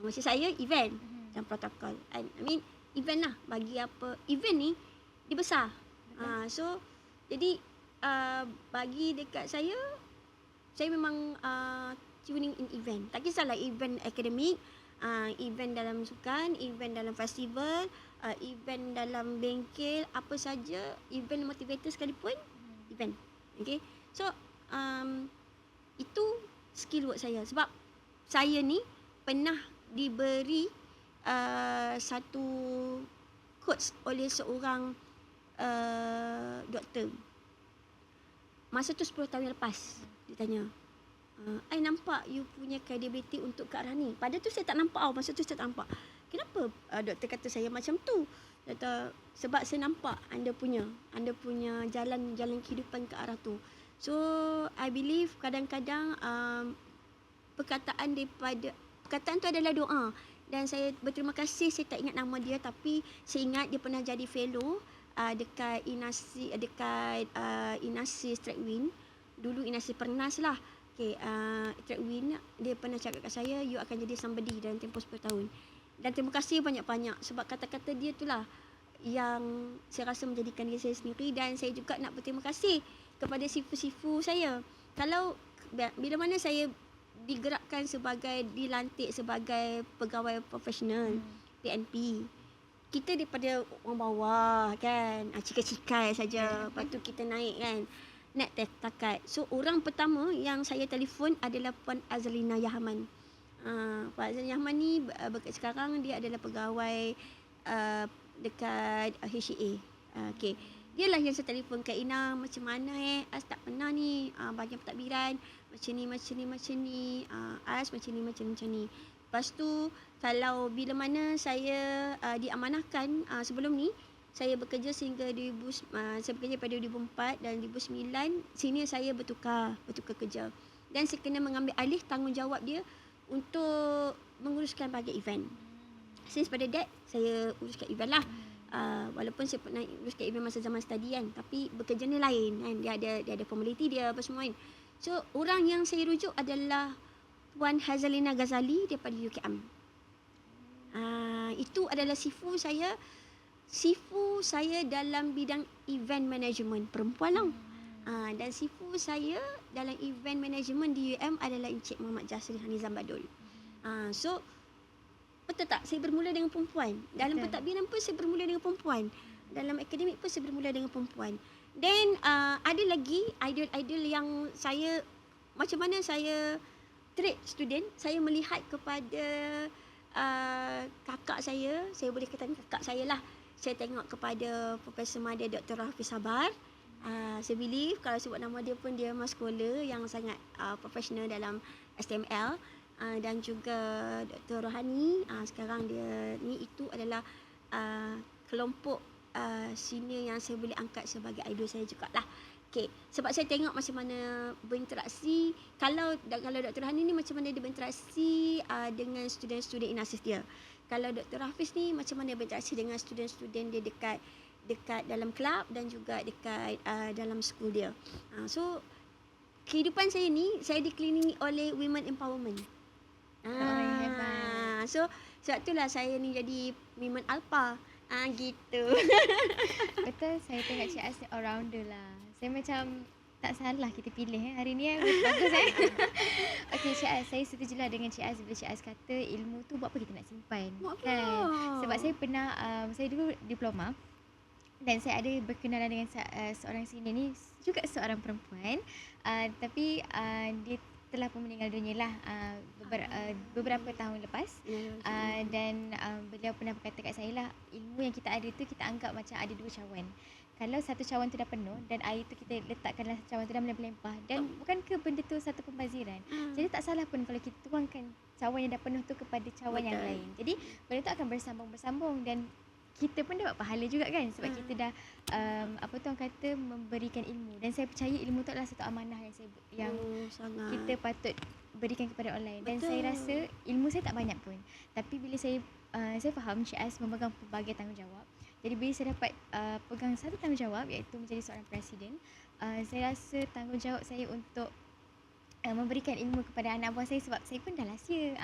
Macam saya, event dan protokol. Event lah. Bagi apa, event ni dia besar. So jadi bagi dekat saya memang tuning in event. Tak kisahlah event akademik, event dalam sukan, event dalam festival, event dalam bengkel, apa saja, event motivator sekalipun, event. Okay, so itu skill work saya. Sebab saya ni pernah diberi satu quotes oleh seorang doktor. Masa tu 10 tahun yang lepas, dia tanya, I nampak you punya credibility untuk ke arah ni. Pada tu saya tak nampak. Masa tu saya tak nampak. Kenapa doktor kata saya macam tu? Kata, sebab saya nampak anda punya jalan kehidupan ke arah tu. So I believe kadang-kadang perkataan tu adalah doa. Dan saya berterima kasih, saya tak ingat nama dia, tapi saya ingat dia pernah jadi fellow dekat Inasi Stratwin. Dulu Inasi Pernas lah. Okay, Stratwin, dia pernah cakap kat saya, you akan jadi somebody dalam tempoh 10 tahun. Dan terima kasih banyak-banyak sebab kata-kata dia itulah yang saya rasa menjadikan diri saya sendiri. Dan saya juga nak berterima kasih kepada sifu-sifu saya. Kalau bila mana saya digerakkan dilantik sebagai pegawai profesional PNP, kita daripada orang bawah kan, cikai-cikai saja, lepas tu kita naik kan, naik takat. So orang pertama yang saya telefon adalah Puan Azalina Yahman. Puan Azalina Yahman ni sekarang dia adalah pegawai dekat HCA. Okay, dia lah yang saya telefon, Kak Ina, macam mana As tak pernah ni bahagian pentadbiran macam ni, As macam ni. Lepas tu kalau bila mana saya diamanahkan sebelum ni saya bekerja sehingga saya bekerja pada 2004 dan 2009 sini saya bertukar kerja. Dan saya kena mengambil alih tanggungjawab dia untuk menguruskan bahagian event. Since pada that saya uruskan event lah. Walaupun saya pernah uruskan event masa zaman study kan, tapi bekerja ni lain kan. Dia ada formality dia apa semua kan. So orang yang saya rujuk adalah Puan Hazalina Ghazali daripada UKM. Itu adalah sifu saya dalam bidang event management, perempuan lah. Dan sifu saya dalam event management di UM adalah Encik Muhammad Jasri Hanizam Badul. So betul tak? Saya bermula dengan perempuan. Dalam pentadbiran pun saya bermula dengan perempuan. Dalam akademik pun saya bermula dengan perempuan. Then ada lagi idol-idol yang saya, macam mana saya treat student. Saya melihat kepada kakak saya boleh kata kakak saya lah. Saya tengok kepada Profesor Madya Dr. Hafiz Sabar. Saya believe kalau sebut nama dia pun dia mas sekolah yang sangat profesional dalam STML. Dan juga Dr. Rohani, sekarang dia ni, itu adalah kelompok senior yang saya boleh angkat sebagai idol saya jugalah. Okay, sebab saya tengok macam mana berinteraksi, kalau Dr. Rohani ni macam mana dia berinteraksi dengan student-student inasis dia. Kalau Dr. Hafiz ni macam mana berinteraksi dengan student-student dia dekat dalam kelab dan juga dekat dalam school dia. So kehidupan saya ni, saya dikelilingi oleh women empowerment. Orang yang hebat. So sebab itulah saya ni jadi women alpha. Gitu. Betul, saya tengok Cik Az ni all rounder lah. Saya macam tak salah kita pilih hari ni bagus Okey Cik Az, saya setujulah dengan Cik Az bila Cik Az kata ilmu tu buat apa kita nak simpan. Kan? Sebab saya pernah saya dulu diploma dan saya ada berkenalan dengan seorang senior ni, juga seorang perempuan, tapi dia telah pun meninggal dunia lah beberapa tahun lepas. Dan beliau pernah berkata kat saya lah, ilmu yang kita ada tu kita anggap macam ada 2 cawan. Kalau satu cawan tu dah penuh dan air tu kita letakkan dalam cawan tu dah melimpah, dan bukankah benda tu satu pembaziran. Jadi tak salah pun kalau kita tuangkan cawan yang dah penuh tu kepada cawan yang lain. Jadi benda tu akan bersambung-bersambung dan kita pun dapat pahala juga kan, sebab kita dah orang kata memberikan ilmu. Dan saya percaya ilmu tu adalah satu amanah yang kita patut berikan kepada orang lain. Dan saya rasa ilmu saya tak banyak pun, tapi bila saya faham Cik Az memegang pelbagai tanggungjawab. Jadi bila saya dapat pegang satu tanggungjawab, iaitu menjadi seorang presiden, saya rasa tanggungjawab saya untuk memberikan ilmu kepada anak buah saya, sebab saya pun dah last year.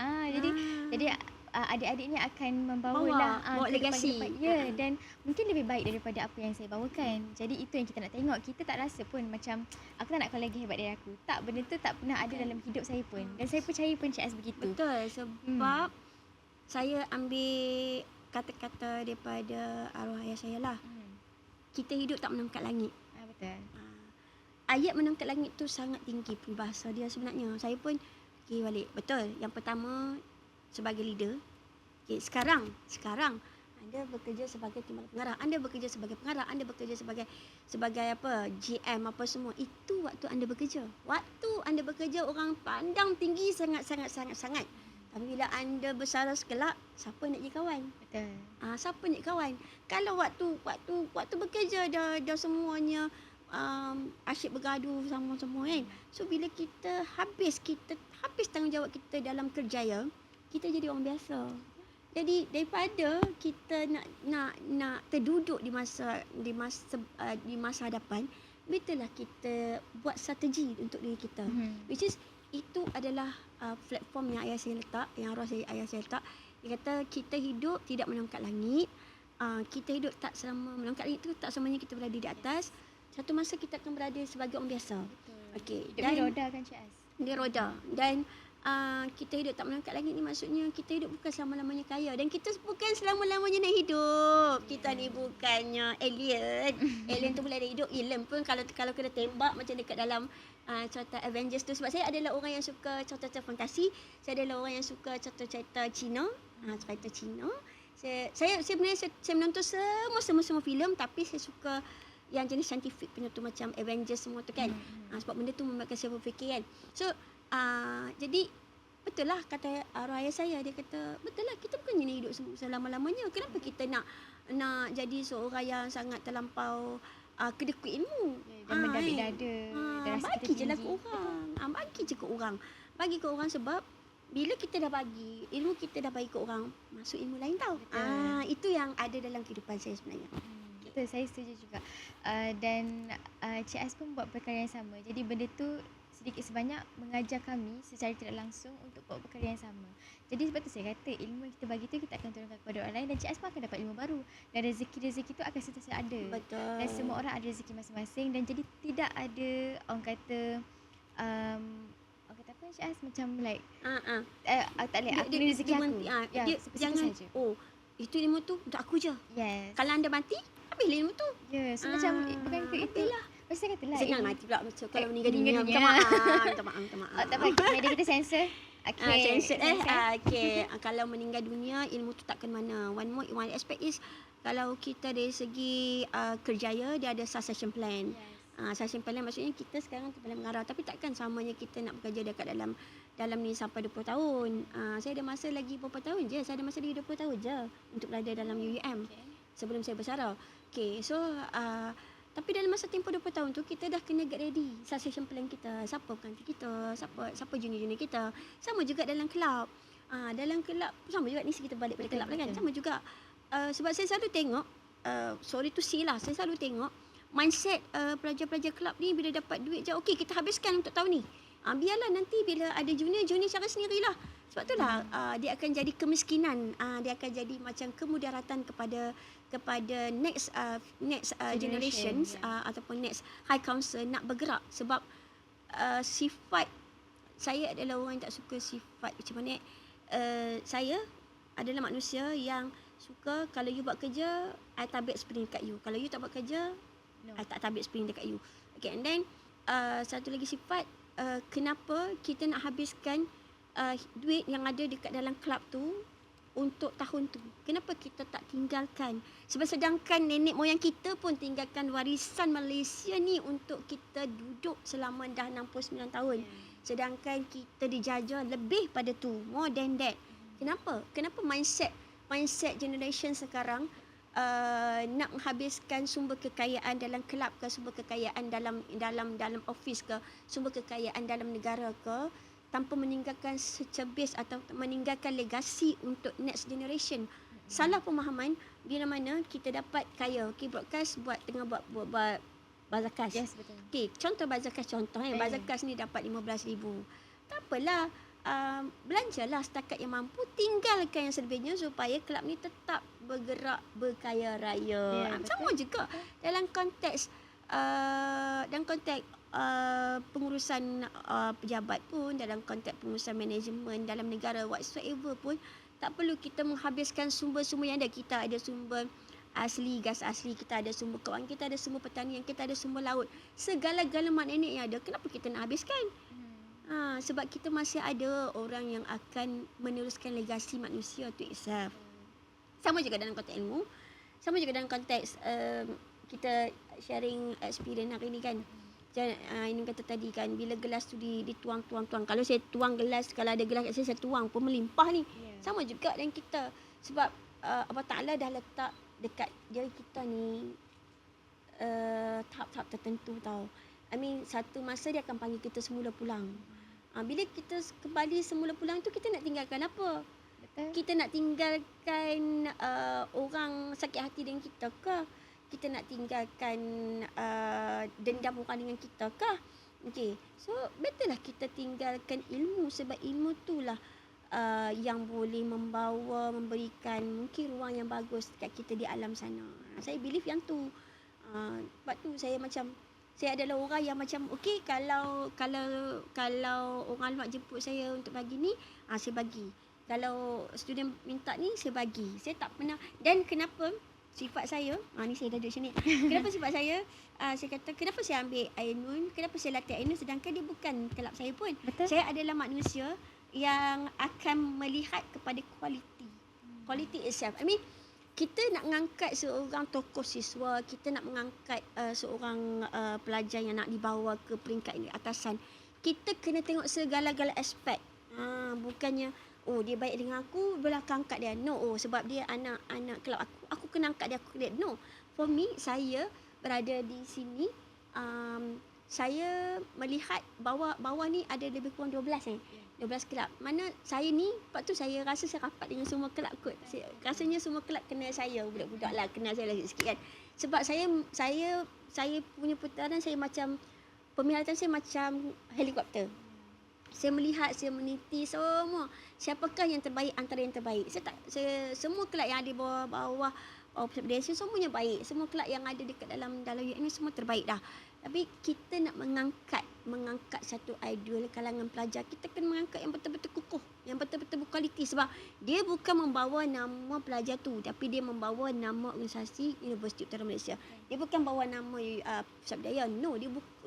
Jadi adik-adiknya akan membawalah legasi. Ya, dan mungkin lebih baik daripada apa yang saya bawakan. Jadi itu yang kita nak tengok. Kita tak rasa pun macam aku tak nak kau lagi hebat dari aku. Tak, benda tu tak pernah ada dalam hidup saya pun. Dan saya percaya pun Cik Az begitu. Betul, sebab saya ambil kata-kata daripada arwah ayah saya lah. Kita hidup tak menangkat langit. Betul. Ayat menangkat langit tu sangat tinggi peribahasa dia sebenarnya. Saya pun fikir balik. Betul. Yang pertama, sebagai leader. Okay, sekarang anda bekerja sebagai timbalan pengarah, anda bekerja sebagai pengarah, anda bekerja sebagai apa, GM apa semua. Itu waktu anda bekerja. Waktu anda bekerja orang pandang tinggi sangat. Tapi bila anda bersara sekelak, siapa nak jadi kawan? Betul. Siapa nak jadi kawan? Kalau waktu bekerja dah semuanya asyik bergaduh sama-sama kan. So bila kita habis tanggungjawab kita dalam kerjaya, kita jadi orang biasa. Jadi daripada kita nak terduduk di masa hadapan, betullah kita buat strategi untuk diri kita. Which is itu adalah platform yang ayah saya letak. Dia kata kita hidup tidak menangkat langit. Kita hidup tak selama menangkat langit itu tak selamanya kita berada di atas. Satu masa kita akan berada sebagai orang biasa. Okey. Dan dia roda kan Cik Az? Dia roda. Dan kita hidup tak menangkat langit ni maksudnya kita hidup bukan selama-lamanya kaya. Dan kita bukan selama-lamanya nak hidup. Kita ni bukannya alien. Alien tu boleh ada hidup. Alien pun kalau kena tembak macam dekat dalam cerita Avengers tu. Sebab saya adalah orang yang suka cerita-cerita fantasi. Saya adalah orang yang suka cerita-cerita Cina. Cerita Cina. Saya sebenarnya saya menonton semua filem, tapi saya suka yang jenis saintifik punya tu, macam Avengers semua tu kan. Sebab benda tu membuatkan saya berfikir kan. So jadi betul lah kata arwah ayah saya, dia kata betul lah, kita bukannya nak hidup selama-lamanya, kenapa kita nak jadi seorang yang sangat terlampau kedekut ilmu. Dan mendabik dada dan rasa Bagi je kita lah ke tinggi. orang. Bagi je ke orang. Bagi ke orang sebab bila kita dah bagi, ilmu kita dah bagi ke orang, masuk ilmu lain tau. Betul. Itu yang ada dalam kehidupan saya sebenarnya. Betul, saya setuju juga. Dan Cik Az pun buat perkara yang sama. Jadi benda tu sedikit sebanyak mengajar kami secara tidak langsung untuk buat perkara yang sama. Jadi sebab tu saya kata ilmu yang kita bagi tu kita akan turunkan kepada orang lain dan Cik Az pun akan dapat ilmu baru. Dan rezeki-rezeki tu akan sentiasa ada. Betul. Dan semua orang ada rezeki masing-masing dan jadi tidak ada orang kata orang kata apa Cik Az macam like tak boleh aku ni rezeki aku. Ya, seperti jangan saja. Itu ilmu tu untuk aku je. Yes. Kalau anda mati, habis ilmu tu. Ya, so macam bukan ke itu lah. Pasal saya kata lah Senang ilmu- mati pula kalau meninggal meninggal dunia. dunia. Minta maaf. tak apa, media kita sensor. Okay. Sensor okay. Kalau meninggal dunia, ilmu tu tak ke mana. One aspect is kalau kita dari segi kerjaya, dia ada succession plan. Succession plan maksudnya kita sekarang dalam mengarah, tapi takkan samanya kita nak bekerja dekat dalam ni sampai 20 tahun. Saya ada masa lagi berapa tahun je? Saya ada masa lagi 20 tahun je untuk berada dalam UUM sebelum saya bersara. Okay, so tapi dalam masa tempoh 20 tahun tu kita dah kena get ready succession plan kita. Siapa pengantin kita, siapa junior-junior kita. Sama juga dalam kelab. Dalam kelab sama juga ni kita balik pada kelab lah kan. Sama juga sebab saya selalu tengok sorry to say lah, saya selalu tengok mindset pelajar-pelajar kelab ni bila dapat duit je, okey kita habiskan untuk tahun ni. Biarlah nanti bila ada junior cara sendirilah. Sebab itulah dia akan jadi kemiskinan, dia akan jadi macam kemudaratan kepada next generations ataupun next high council nak bergerak sebab sifat saya adalah orang yang tak suka sifat macam mana saya adalah manusia yang suka kalau you buat kerja I tabik spring dekat you, kalau you tak buat kerja I tak tabik spring dekat you. Okay, and then satu lagi sifat kenapa kita nak habiskan duit yang ada dekat dalam kelab tu untuk tahun tu. Kenapa kita tak tinggalkan? Sebab sedangkan nenek moyang kita pun tinggalkan warisan Malaysia ni untuk kita duduk selama dah 69 tahun. Sedangkan kita dijajah lebih pada tu, more than that. Kenapa? Kenapa mindset generation sekarang nak menghabiskan sumber kekayaan dalam kelab ke, sumber kekayaan dalam office ke, sumber kekayaan dalam negara ke, tanpa meninggalkan secebis atau meninggalkan legasi untuk next generation. Salah pemahaman bila mana kita dapat kaya. Okay, broadcast tengah buat bazakas. Yes, betul. Okay, contoh bazakas bazakas ni dapat 15,000. Tak apalah, belanjalah setakat yang mampu, tinggalkan yang selebihnya supaya kelab ni tetap bergerak berkaya raya. Sama juga dalam konteks pengurusan pejabat pun, dalam konteks pengurusan manajemen dalam negara whatsoever pun, tak perlu kita menghabiskan sumber-sumber yang ada. Kita ada sumber asli, gas asli, kita ada sumber keuangan, kita ada sumber pertanian, kita ada sumber laut, segala-gala mak nenek yang ada, kenapa kita nak habiskan? Sebab kita masih ada orang yang akan meneruskan legasi manusia tu itself. Sama juga dalam konteks ilmu, sama juga dalam konteks kita sharing experience hari ni kan. Ini kata tadi kan, bila gelas tu dituang. Kalau saya tuang gelas, kalau ada gelas kat saya tuang pun melimpah ni. Sama juga dengan kita. Sebab Allah Ta'ala dah letak dekat diri kita ni tahap-tahap tertentu tau. I mean, satu masa dia akan panggil kita semula pulang. Bila kita kembali semula pulang tu, kita nak tinggalkan apa? Kita nak tinggalkan orang sakit hati dengan kita ke? Kita nak tinggalkan dendam orang dengan kita kah? Okay, so better lah kita tinggalkan ilmu, sebab ilmu tu lah yang boleh memberikan mungkin ruang yang bagus dekat kita di alam sana. Saya believe yang tu. Sebab tu saya adalah orang yang macam okay, kalau orang alamat jemput saya untuk bagi ni, saya bagi. Kalau student minta ni, saya bagi. Saya tak pernah. Dan kenapa sifat saya, ni saya dah duduk sini. Kenapa sifat saya, saya kata kenapa saya ambil Ainun, kenapa saya latih Ainun sedangkan dia bukan kelab saya pun. Betul. Saya adalah manusia yang akan melihat kepada quality itself. I mean, kita nak mengangkat seorang tokoh siswa, kita nak mengangkat seorang pelajar yang nak dibawa ke peringkat atasan, kita kena tengok segala-gala aspek. Bukannya dia baik dengan aku, belakang angkat dia. No, sebab dia anak kelab aku. Aku kena angkat dia, aku kena. No. For me, saya berada di sini, saya melihat bawah ni ada lebih kurang 12 kelab. Mana saya ni, lepas tu saya rasa saya rapat dengan semua kelab kot. Rasanya semua kelab kenal saya, budak-budak lah kenal saya lagi sikit kan. Sebab saya punya putaran, saya macam, peminatan saya macam helikopter. Saya melihat, saya meniti semua. Siapakah yang terbaik antara yang terbaik. Semua kelab yang ada bawah Pusat Budaya semuanya baik. Semua kelab yang ada dekat dalam UM semua terbaik dah. Tapi kita nak mengangkat satu idol kalangan pelajar, kita kena mengangkat yang betul-betul kukuh, yang betul-betul berkualiti. Sebab dia bukan membawa nama pelajar tu, tapi dia membawa nama organisasi Universiti Utara Malaysia. Dia bukan bawa nama Pusat Budaya. No,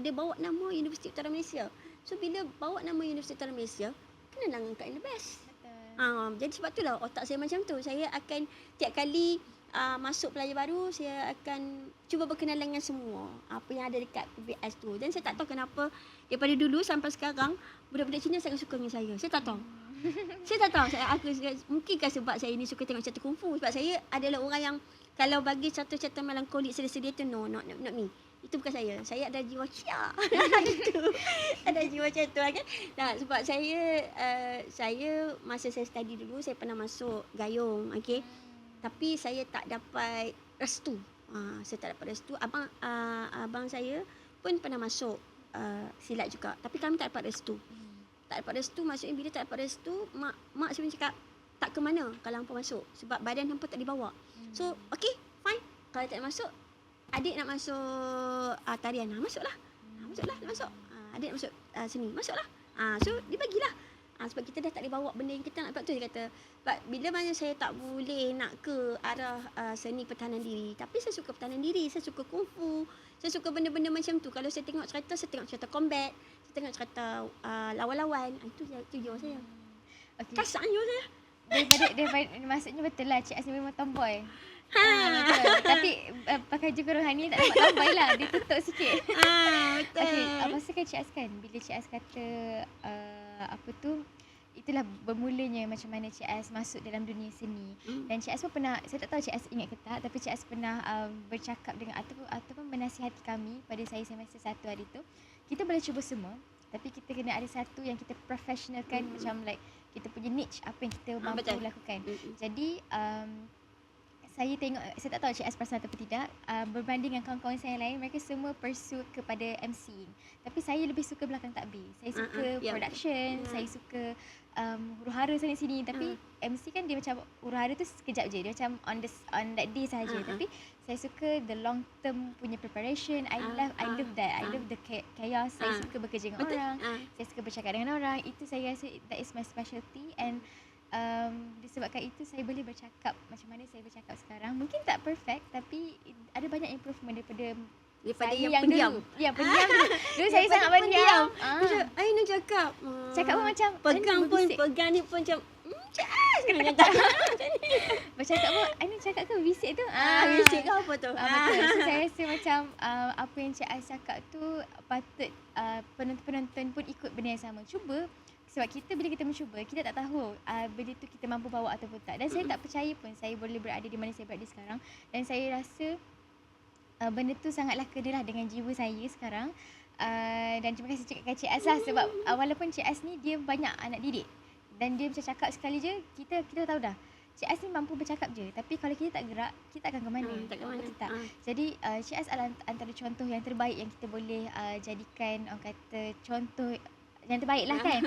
dia bawa nama Universiti Utara Malaysia. So bila bawa nama Universiti Utara Malaysia, kena angkat yang the best. Jadi sebab itulah otak saya macam tu. Saya akan tiap kali masuk pelajar baru, saya akan cuba berkenalan dengan semua apa yang ada dekat PBS tu. Dan saya tak tahu kenapa daripada dulu sampai sekarang budak-budak Cina sangat suka dengan saya. Saya tak tahu. Mungkinkah sebab saya ni suka tengok cerita kungfu. Sebab saya adalah orang yang kalau bagi cerita melankolik sedih-sedih tu, no, not me. Itu bukan saya. Saya ada jiwa cia. Itu. Ada jiwa macam tu kan. Nah, sebab saya masa saya study dulu, saya pernah masuk gayung, okey. Tapi saya tak dapat restu. Abang saya pun pernah masuk silat juga. Tapi kami tak dapat restu. Maksudnya bila tak dapat restu, mak saya cakap tak ke mana kalau hampa masuk. Sebab badan hampa tak dibawa. So, okey, fine. Kalau tak masuk, adik nak masuk tarian. Masuklah. Adik nak masuk seni. Masuklah. So, dia bagilah. Sebab kita dah tak boleh bawa benda yang kita nak. Sebab tu dia kata, bila mana saya tak boleh nak ke arah seni pertahanan diri. Tapi saya suka pertahanan diri, saya suka kungfu, saya suka benda-benda macam tu. Kalau saya tengok cerita combat, saya tengok cerita lawan-lawan. Itu jiwa saya. Okay. Kasar jiwa saya. Daripada maksudnya betul lah, Cik As ni memang tomboy. Betul. Tapi pakai juga rohani tak dapat tomboy lah. Dia tutup sikit. Betul. Okay, maksudkan Cik As kan, bila Cik As kata itulah bermulanya macam mana Cik As masuk dalam dunia seni. Dan Cik As pun pernah, saya tak tahu Cik As ingat ke tak, tapi Cik As pernah bercakap dengan ataupun menasihati kami pada saya semester 1 hari tu. Kita boleh cuba semua, tapi kita kena ada satu yang kita professionalkan, macam like kita punya niche, apa yang kita mampu lakukan. Jadi saya tengok, saya tak tahu Cik As perasan atau tidak, berbanding dengan kawan-kawan saya lain, mereka semua pursue kepada MCing. Tapi saya lebih suka belakang takbir. Saya suka production, saya suka huru-hara sana sini. Tapi MC kan dia macam huru-hara tu sekejap je. Dia macam on that day sahaja. Tapi saya suka the long term punya preparation. I love that. I love the chaos. Saya suka bekerja dengan orang. Saya suka bercakap dengan orang. Itu saya rasa that is my specialty. And disebabkan itu saya boleh bercakap macam mana saya bercakap sekarang. Mungkin tak perfect, tapi ada banyak improvement daripada yang pendiam. Ya, pendiam dulu saya sangat pendiam. Ai nak cakap. Cakap pun macam pegang ni pun macam bercakap pun ai nak cakap ke bisik tu. Bisik ke apa tu? Betul. So, saya rasa macam apa yang Cik As cakap tu patut penonton-penonton pun ikut benda yang sama. Cuba. Sebab bila kita mencuba, kita tak tahu benda tu kita mampu bawa ataupun tak. Dan saya tak percaya pun saya boleh berada di mana saya berada sekarang. Dan saya rasa benda tu sangatlah kenalah dengan jiwa saya sekarang. Dan terima kasih kepada Cik As lah. Sebab walaupun Cik As ni dia banyak anak didik. Dan dia macam cakap sekali je, kita tahu dah. Cik As ni mampu bercakap je. Tapi kalau kita tak gerak, kita akan ke mana? Tak. Jadi Cik As adalah antara contoh yang terbaik yang kita boleh jadikan, orang kata contoh yang terbaik lah kan.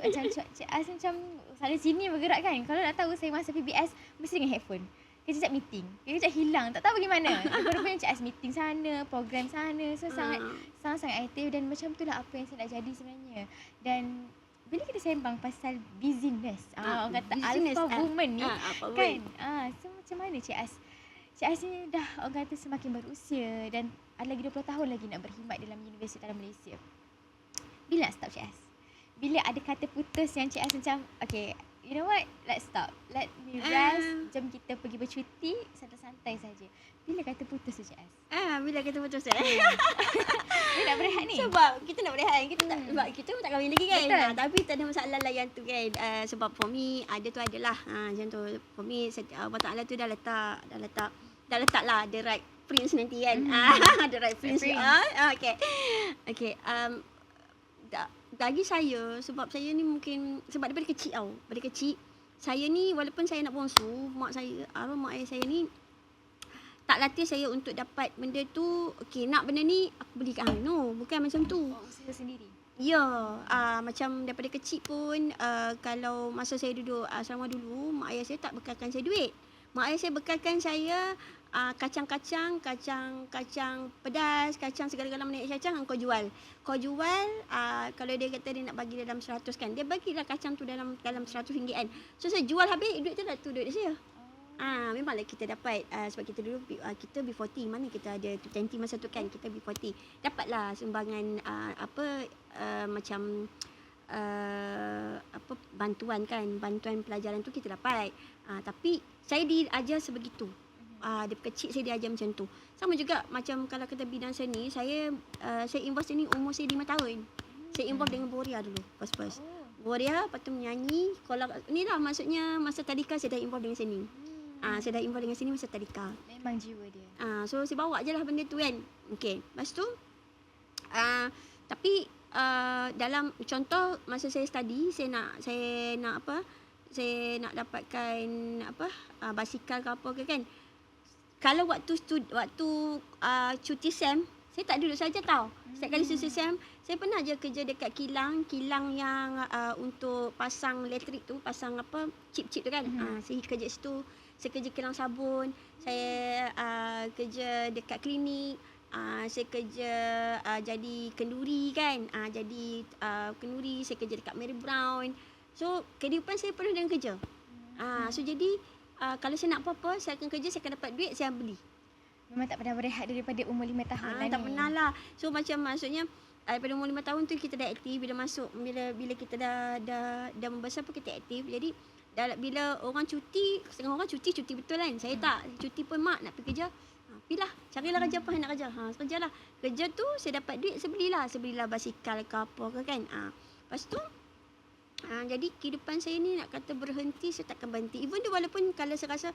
Macam Cik As macam sana sini bergerak kan. Kalau nak tahu saya masa PBS mesti dengan headphone. Kejap meeting, kejap hilang, tak tahu bagaimana. Rupanya Cik As meeting sana, program sana. So sangat aktif. Dan macam itulah apa yang saya nak jadi sebenarnya. Dan bila kita sembang pasal busyness, orang kata alpha woman ni kan. So macam mana Cik As? Cik As ni dah orang kata semakin berusia dan ada lagi 20 tahun lagi nak berkhidmat dalam Universiti Utara Malaysia. Bila nak stop Cik As? Bila ada kata putus yang Cik As macam, okay, you know what, let's stop. Let me rest. Jom kita pergi bercuti, santai-santai saja. Bila kata putus tu Cik As? Bila kata putus Bila nak berehat ni? Sebab kita nak berehat. Kita tak sebab kita pun tak kahwin lagi kan. Betul. Tapi tak ada masalah lah yang tu kan. Sebab for me ada tu adalah macam tu. For me Allah Taala tu dah letak lah the right prince nanti kan. The right prince. Okay. Bagi saya, sebab saya ni mungkin sebab daripada kecil tau. Daripada kecil saya ni walaupun saya nak bongsu, mak ayah saya ni tak latih saya untuk dapat benda tu. Okey, nak benda ni aku belikan. No, bukan macam tu. Usaha sendiri. Ya, macam daripada kecil pun kalau masa saya duduk asrama dulu, mak ayah saya tak bekalkan saya duit. Mak ayah saya bekalkan saya kacang pedas, kacang segala-gala menaik kacang kau jual. Kau jual kalau dia kata dia nak bagi dalam 100 kan. Dia bagilah kacang tu dalam RM100 kan. So saya jual habis duit tu dah tu duit saya. Memanglah kita dapat sebab kita dulu kita B40 mana kita ada 20 masa tu kan, kita B40 dapatlah sumbangan macam bantuan pelajaran tu kita dapat. Tapi saya diajar sebegitu. Dari kecil saya diajar macam tu. Sama juga macam kalau kita bidang seni, saya involve seni umur saya 5 tahun. Saya involve dengan Boria dulu pas-pas. Boria, lepas tu menyanyi. Kalau ni lah maksudnya masa tadika saya dah involve dengan seni. Saya dah involve dengan seni masa tadika. Memang jiwa dia. So saya bawa je lah benda tu kan. Okay. Lepas tu tapi dalam contoh masa saya study, saya nak dapatkan basikal ke apa ke kan. Kalau waktu cuti SEM, saya tak duduk saja tau. Setiap kali cuti SEM, saya pernah je kerja dekat kilang yang untuk pasang elektrik tu, pasang chip tu kan. Saya kerja situ. Saya kerja kilang sabun, saya kerja dekat klinik, saya kerja jadi kenduri kan. Jadi kenduri, saya kerja dekat Mary Brown. So kehidupan saya penuh dengan kerja. So jadi kalau saya nak apa-apa, saya akan kerja, saya akan dapat duit, saya beli. Memang tak pernah berehat daripada umur 5 tahun lah ni. Tak pernah lah. So maksudnya daripada umur 5 tahun tu kita dah aktif. Bila kita dah membesar pun kita aktif. Jadi bila orang cuti, setengah orang cuti betul kan. Saya tak. Cuti pun mak nak pergi kerja. Pilah, carilah kerja apa yang nak kerja. Kerjalah. Kerja tu saya dapat duit, saya belilah basikal ke apa ke kan. Lepas tu jadi kehidupan saya ni nak kata berhenti, saya takkan berhenti. Even tu walaupun kalau saya rasa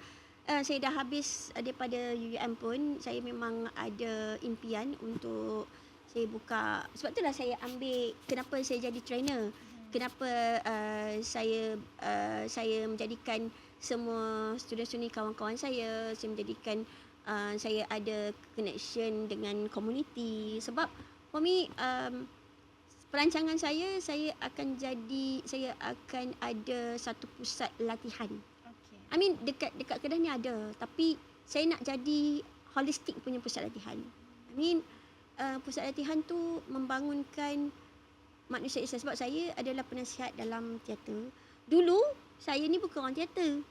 saya dah habis daripada UUM pun, saya memang ada impian untuk saya buka. Sebab itulah saya ambil, kenapa saya jadi trainer. Kenapa saya menjadikan semua student-student kawan-kawan saya menjadikan saya ada connection dengan community. Sebab for me perancangan saya akan ada satu pusat latihan. I mean dekat Kedah ni ada, tapi saya nak jadi holistic punya pusat latihan. I mean pusat latihan tu membangunkan manusia Islam. Sebab saya adalah penasihat dalam teater. Dulu saya ni bukan orang teater.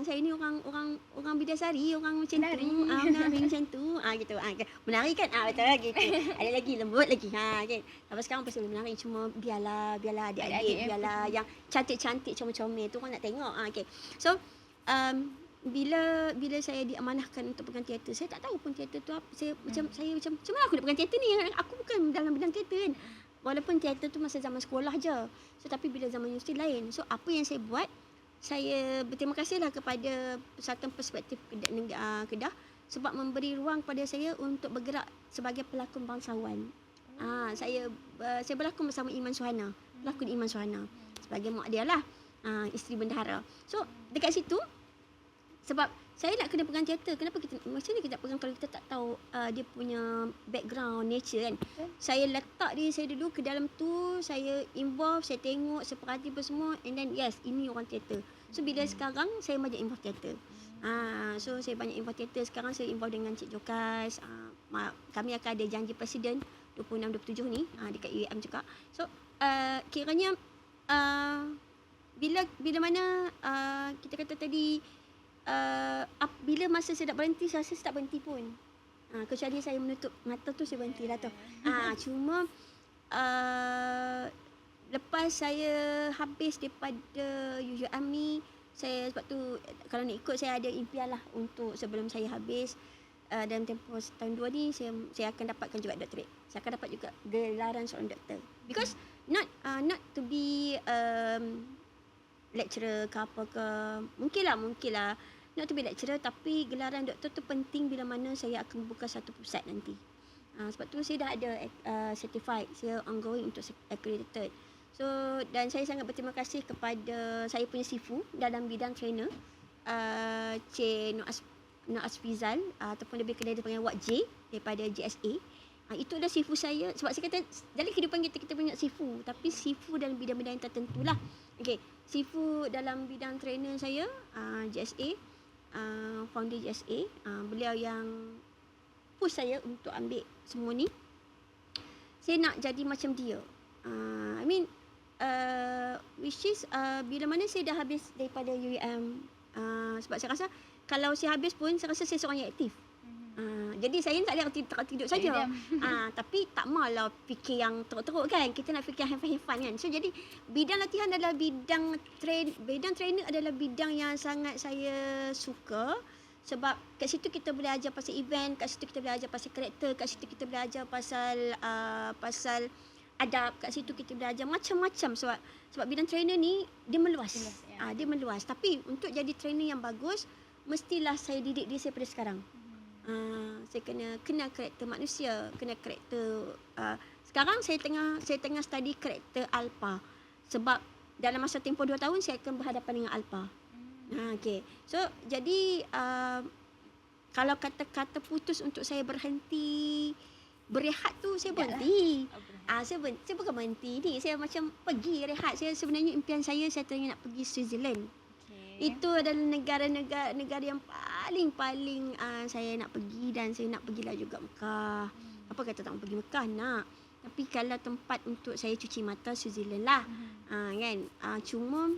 Saya ni orang bidasari, orang macam tu. Menari macam tu. Gitu. Menari kan? Betul gitu. Ada lagi lembut lagi. Kan. Lepas sekarang pasti menari, cuma biarlah adik-adik, biarlah yang cantik-cantik comel-comel tu orang nak tengok. Okay. So bila saya diamanahkan untuk pegang teater, saya tak tahu pun teater tu apa. Saya macam mana aku nak pegang teater ni? Aku bukan dalam bidang teater kan. Walaupun teater tu masa zaman sekolah je. So tapi bila zaman universiti lain. So apa yang saya buat, saya berterima kasihlah kepada Persatuan Perspektif Kedah sebab memberi ruang kepada saya untuk bergerak sebagai pelakon bangsawan. Saya berlakon bersama Iman Suhana. Pelakon Iman Suhana sebagai mak dia lah, isteri bendahara. So dekat situ, sebab saya nak kena pegang teater. Kenapa macam ni kita pegang kalau kita tak tahu dia punya background nature kan. Saya letak diri saya dulu ke dalam tu, saya involve, saya tengok, saya perhati apa semua, and then yes, ini orang teater. So bila sekarang saya banyak involve teater. So saya banyak involve teater. Sekarang saya involve dengan Cik Jokas. Kami akan ada janji presiden 26-27 ni dekat UAM juga. So kiranya bila mana kita kata tadi bila masa saya nak berhenti, saya rasa saya tak berhenti pun. Kecuali saya menutup mata tu, saya berhenti lah tu. Cuma lepas saya habis daripada UUM ni, saya sebab tu kalau nak ikut saya ada impian lah untuk sebelum saya habis dalam tempoh setahun 2 ni saya akan dapatkan juga doktorate. saya akan dapat juga gelaran seorang doktor. Because not to be lecturer ke apa ke. Mungkinlah not to be lecturer, tapi gelaran doktor tu penting bila mana saya akan buka satu pusat nanti. Sebab tu saya dah ada certified, saya ongoing untuk accredited. So, dan saya sangat berterima kasih kepada saya punya sifu dalam bidang trainer, Cik Noas Fizal, ataupun lebih kenal dipanggil Wak J daripada GSA. Itu adalah sifu saya. Sebab saya kata dalam kehidupan kita punya sifu, tapi sifu dalam bidang-bidang tertentu lah. Okay, sifu dalam bidang trainer saya, GSA, founder GSA, beliau yang push saya untuk ambil semua ni. Saya nak jadi macam dia. Which is bila mana saya dah habis daripada UEM, sebab saya rasa kalau saya habis pun saya rasa saya seorang yang aktif. Jadi saya tak boleh tidur saja. Tapi tak malah fikir yang teruk-teruk kan. Kita nak fikir yang have-fun kan. So jadi bidang latihan adalah bidang trainer adalah bidang yang sangat saya suka. Sebab kat situ kita boleh ajar pasal event, kat situ kita boleh ajar pasal karakter, kat situ kita boleh ajar pasal adab, kat situ kita boleh ajar macam-macam. Sebab bidang trainer ni dia meluas. Dia meluas. Tapi untuk jadi trainer yang bagus, mestilah saya didik diri saya pada sekarang. Saya kena karakter manusia, kena karakter. Sekarang saya tengah study karakter alpha. Sebab dalam masa tempoh 2 tahun saya akan berhadapan dengan alpha. Okay. So jadi kalau kata-kata putus untuk saya berhenti berehat tu, saya berhenti. Saya bukan berhenti ni. Saya macam pergi rehat. Saya sebenarnya impian saya tengah nak pergi Switzerland. Itu adalah negara yang paling saya nak pergi, dan saya nak pergilah juga Mekah. Apa kata tak nak pergi Mekah? Nak. Tapi kalau tempat untuk saya cuci mata, Switzerland lah. Kan? Cuma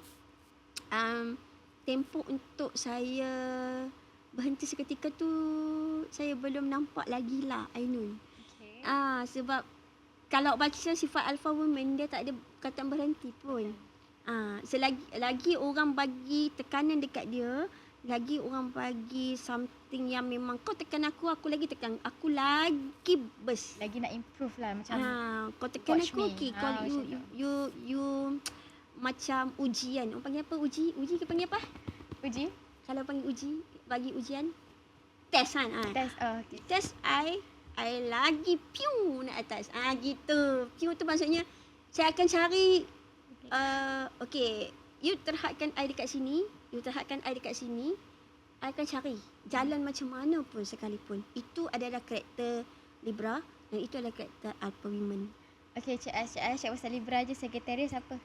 tempoh untuk saya berhenti seketika tu saya belum nampak lagi lah, Ainun. Sebab kalau baca sifat alpha woman, dia tak ada kata berhenti pun. Selagi orang bagi tekanan dekat dia, lagi orang bagi something yang memang kau tekan aku lagi tekan, aku lagi burst. Lagi nak improve lah macam kau tekan aku, okay, kau you macam ujian. Orang panggil apa? Uji ke panggil apa? Uji? Kalau panggil uji, bagi ujian, test kan? Test, okay. Test I lagi piu nak atas. Gitu. Piu tu maksudnya saya akan cari okay, you terhadkan I dekat sini, I akan cari jalan macam mana pun sekalipun. Itu adalah karakter Libra, dan itu adalah karakter Alpha Women. Okay, Cik pasal Libra je. Sagittarius apa?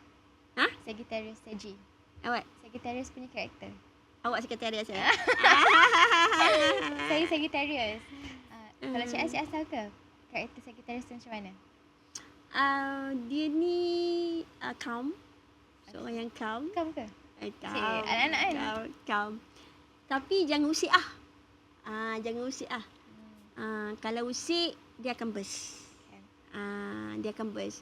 Sagittarius, Sagi. Awak? Sagittarius punya karakter. Awak Sagittarius ya? Saya Sagittarius. Kalau Cik tahu ke karakter Sagittarius tu macam mana? Dia ni calm. Seorang yang calm. Calm ke? Calm. Anak-anak kan? Calm. Tapi jangan usik jangan usik kalau usik, dia akan burst. Dia akan burst.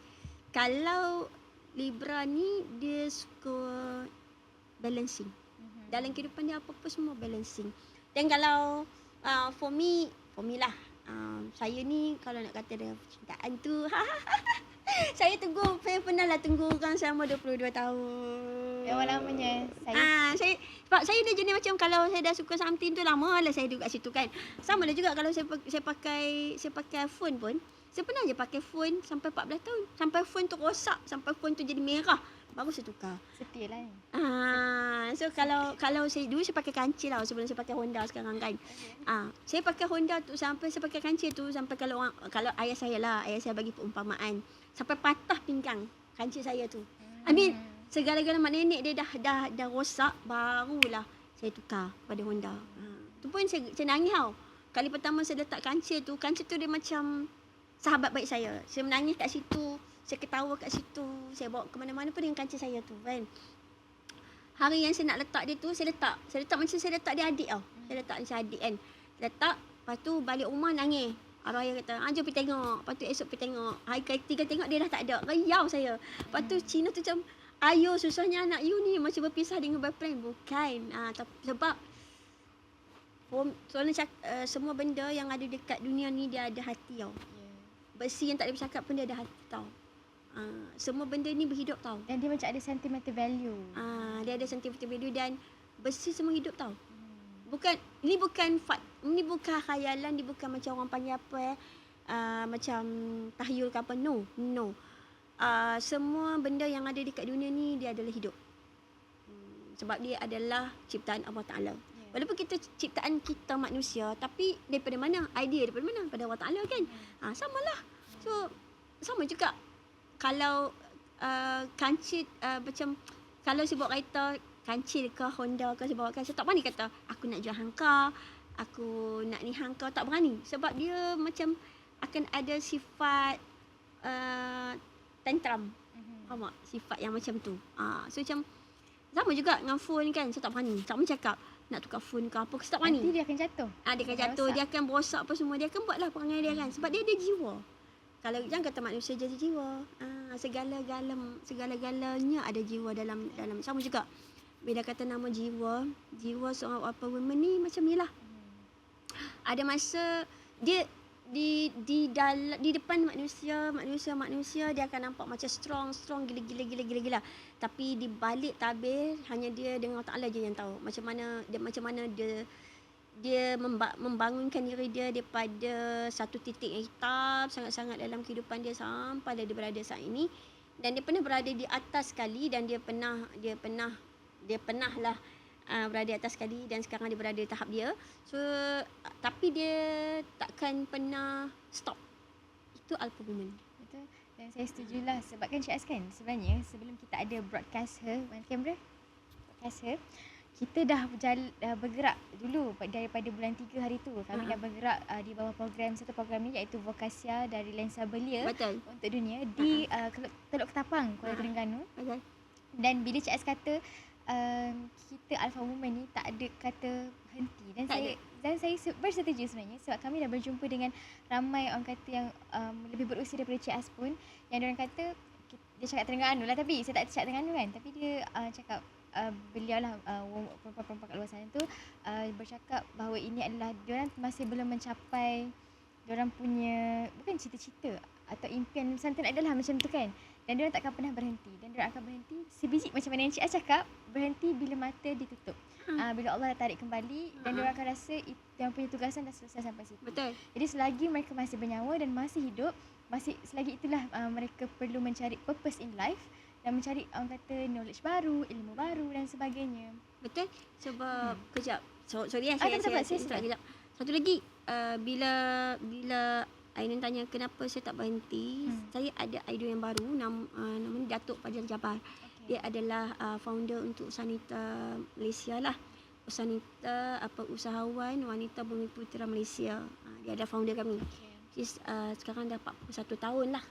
Kalau Libra ni, dia suka balancing. Dalam kehidupan dia apa-apa semua balancing. Dan kalau for me lah, saya ni kalau nak kata dia percintaan tu saya pernah lah tunggu orang selama 22 tahun. Yang lamanya Sebab saya dah jenis macam kalau saya dah suka something tu, lama lah saya duduk kat situ kan. Sama lah juga kalau saya pakai phone pun. Saya pernah je pakai phone sampai 14 tahun. Sampai phone tu rosak, sampai phone tu jadi merah, baru saya tukar. Setia lah ni. So kalau saya dulu saya pakai kancil lah sebelum saya pakai Honda sekarang kan. Saya pakai Honda tu sampai saya pakai kancil tu sampai kalau ayah saya bagi perumpamaan sampai patah pinggang kancil saya tu. Segala-gala mak nenek dia dah rosak, barulah saya tukar pada Honda. Tu pun saya nangis tau. Kali pertama saya letak kancil tu dia macam sahabat baik saya. Saya menangis kat situ, saya ketawa kat situ, saya bawa ke mana-mana pun dengan kancil saya tu kan. Hari yang saya nak letak dia tu, saya letak macam saya letak dia adik tau. Saya letak macam adik kan. Letak, lepas tu balik rumah nangis. Arwah ayah kata, jom pergi tengok. Lepas tu esok pergi tengok. Hari ketiga tengok dia dah tak ada. Riau saya. Lepas tu Cina tu macam, ayo susahnya anak you ni macam berpisah dengan boyfriend. Bukan. Sebab soalnya semua benda yang ada dekat dunia ni dia ada hati tau. besi yang tak boleh bercakap pun dia ada hati tau. Semua benda ni berhidup tau. Dan dia macam ada sentimental value. Dia ada sentimental value dan besi semua hidup tau. Ini bukan khayalan, ni bukan macam orang panggil apa macam tahyul ke apa. No. Semua benda yang ada dekat dunia ni dia adalah hidup. Sebab dia adalah ciptaan Allah Ta'ala. Walaupun ciptaan kita manusia, tapi daripada mana? Idea daripada mana? Pada Allah Ta'ala kan? Samalah. So, sama juga. Kalau kancil macam kalau saya bawa kereta kancil ke Honda ke saya bawa kan, saya tak berani kata aku nak jual hangka, aku nak ni hangka, tak berani. Sebab dia macam akan ada sifat tantrum. Faham tak? Sifat yang macam tu. So macam sama juga dengan phone kan, saya tak berani. Tak berani cakap nak tukar phone ke apa, saya tak berani. Nanti dia akan jatuh. Dia akan jatuh, dia akan berosak apa semua, dia akan buatlah perangai dia kan. Sebab dia ada jiwa. Kalau jangan kata manusia jadi jiwa. Segala-galanya ada jiwa dalam sama juga. Bila kata nama jiwa seorang apa woman ni macam ni lah. Ada masa dia di depan manusia dia akan nampak macam strong gila. Tapi di balik tabir hanya dia dengan Allah Taala je yang tahu macam mana dia membangunkan diri dia daripada satu titik yang hitam sangat-sangat dalam kehidupan dia sampai dia berada saat ini. Dan dia pernah berada di atas sekali dan dia pernah lah berada di atas sekali dan sekarang dia berada di tahap dia. So tapi dia takkan pernah stop. Itu Alpha Woman. Betul. Dan saya setujulah sebab kan Cik Az kan sebenarnya sebelum kita ada broadcast her on camera, broadcast her, kita dah bergerak dulu daripada bulan 3 hari tu. Kami dah bergerak di bawah satu program ni iaitu Vokasia dari Lensa Belia. Betul. Untuk dunia di Teluk Ketapang, Kuala Terengganu. Betul. Dan bila Cik Az kata kita Alpha Woman ni tak ada kata henti dan saya bersetuju sebenarnya sebab kami dah berjumpa dengan ramai orang kata yang lebih berusia daripada Cik Az pun yang diorang kata dia cakap Terengganu lah tapi saya tak cakap Terengganu kan tapi dia cakap beliau lah perempuan-perempuan kat luar sana tu bercakap bahawa ini adalah diorang masih belum mencapai diorang punya bukan cita-cita atau impian Nusantara adalah macam tu kan. Dan diorang takkan pernah berhenti. Dan diorang akan berhenti sebiji macam mana yang Cik Az cakap, berhenti bila mata ditutup. Bila Allah tarik kembali dan diorang akan rasa yang punya tugasan dah selesai sampai situ. Betul. Jadi selagi mereka masih bernyawa dan masih hidup, selagi itulah mereka perlu mencari purpose in life dan mencari orang kata knowledge baru, ilmu baru dan sebagainya. Betul. Sebab kejap. Sorry saya satu lagi bila Ainun tanya kenapa saya tak berhenti. Saya ada idea yang baru namanya Datuk Fadzal Jabbar. Okay. Dia adalah founder untuk Usahanita Malaysia lah. Usahawan wanita Bumi Putera Malaysia. Dia adalah founder kami. Okay. Sekarang dah 41 tahun lah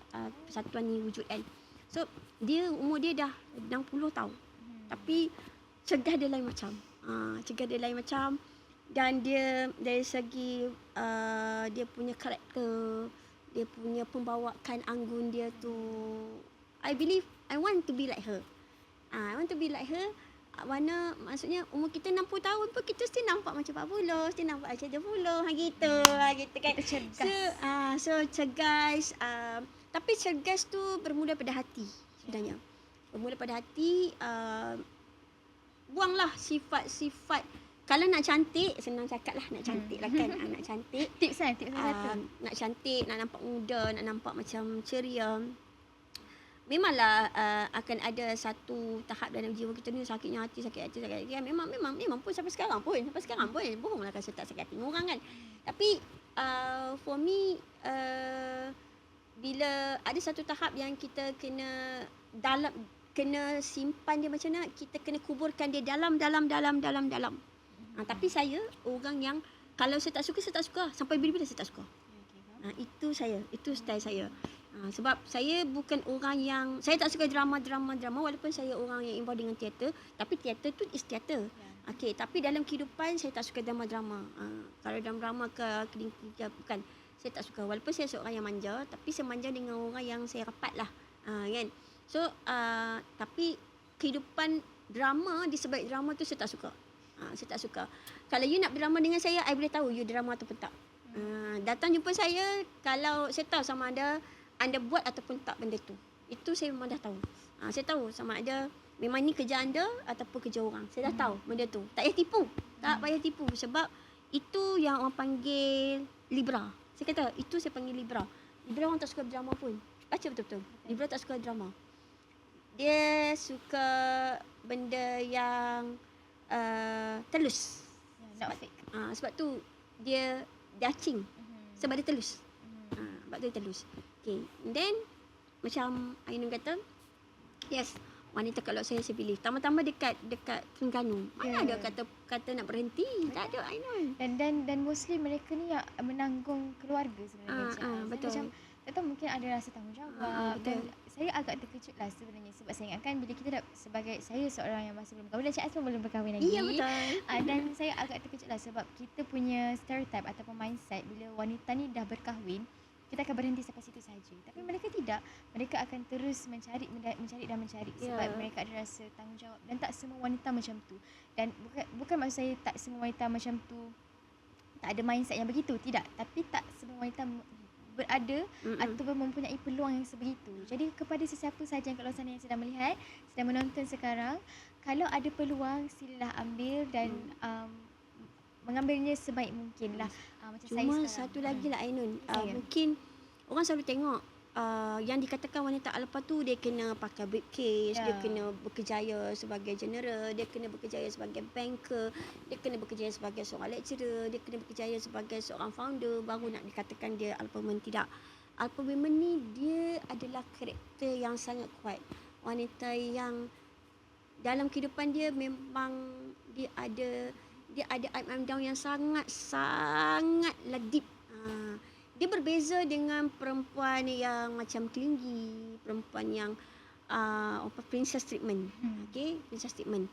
persatuan ni wujud kan. So umur dia dah 60 tahun. Tapi cegah dia lain macam. Dan dia dari segi dia punya karakter, dia punya pembawaan anggun dia tu, I believe I want to be like her. Mana maksudnya umur kita 60 tahun pun kita still nampak macam 40, still nampak macam 70 gitu kan. Kita cergas. So cergas, tapi cergas tu bermula pada hati sebenarnya. Bermula pada hati, buanglah sifat-sifat. Kalau nak cantik, senang cakap lah nak cantik lah kan. Nak cantik. Tips satu. Nak cantik, nak nampak muda, nak nampak macam ceria. Memanglah akan ada satu tahap dalam jiwa kita ni sakit hati. Memang pun sampai sekarang pun. Bohonglah kalau saya tak sakit hati orang kan. Tapi for me, bila ada satu tahap yang kita kena simpan dia macam mana, kita kena kuburkan dia dalam. Tapi saya orang yang kalau saya tak suka sampai bila-bila saya tak suka. Itu style saya. Sebab saya bukan orang yang saya tak suka drama walaupun saya orang yang involved dengan teater, tapi teater tu is teater. Okey, tapi dalam kehidupan saya tak suka drama. Kalau drama ke bukan. Saya tak suka walaupun saya seorang yang manja, tapi saya manja dengan orang yang saya rapat lah. Kan. So tapi kehidupan drama di sebalik drama tu saya tak suka. Saya tak suka. Kalau you nak drama dengan saya, I boleh tahu you drama atau tak. Datang jumpa saya kalau saya tahu sama ada anda buat ataupun tak benda tu. Itu saya memang dah tahu. Saya tahu sama ada memang ni kerja anda ataupun kerja orang. Saya dah tahu benda tu. Tak payah tipu. Tak payah tipu sebab itu yang orang panggil Libra. Saya kata itu saya panggil Libra. Libra orang tak suka drama pun. Baca betul-betul. Libra tak suka drama. Dia suka benda yang telus. Not fake. Sebab tu dia dacing. Sebab dia telus. Sebab tu dia telus. Okay. Then macam Ainun kata, yes, wanita kalau saya pilih. Tama-tama dekat Terengganu. Mana ada kata nak berhenti? Tak ada Ainun. Dan mostly mereka ni yang menanggung keluarga sebenarnya. Betul. Macam tak tahu mungkin ada rasa tanggungjawab. Dan saya agak terkejut lah sebenarnya sebab saya ingatkan bila kita dah sebagai saya seorang yang masih belum berkahwin dan Cik As pun belum berkahwin lagi. Ya betul. Dan saya agak terkejut lah sebab kita punya stereotype ataupun mindset bila wanita ni dah berkahwin kita akan berhenti sampai situ saja. Tapi mereka tidak. Mereka akan terus mencari sebab mereka ada rasa tanggungjawab dan tak semua wanita macam tu. Dan bukan maksud saya tak semua wanita macam tu tak ada mindset yang begitu, tidak. Tapi tak semua wanita berada ataupun mempunyai peluang yang sebegitu. Jadi kepada sesiapa sahaja yang kat luar sana yang sedang melihat, sedang menonton sekarang, kalau ada peluang silalah ambil dan mengambilnya sebaik mungkin lah. Macam saya Cuma sekarang. satu lagi lah Ainun. Ya. Mungkin orang selalu tengok yang dikatakan wanita alpa tu dia kena pakai briefcase, dia kena berkejaya sebagai general, dia kena berkejaya sebagai banker, dia kena berkejaya sebagai seorang lecturer, dia kena berkejaya sebagai seorang founder, baru nak dikatakan dia alpha woman. Tidak. Alpha woman ni dia adalah karakter yang sangat kuat. Wanita yang dalam kehidupan dia memang dia ada up and down yang sangatlah deep. Dia berbeza dengan perempuan yang macam tinggi, perempuan yang princess treatment. Okay, princess treatment.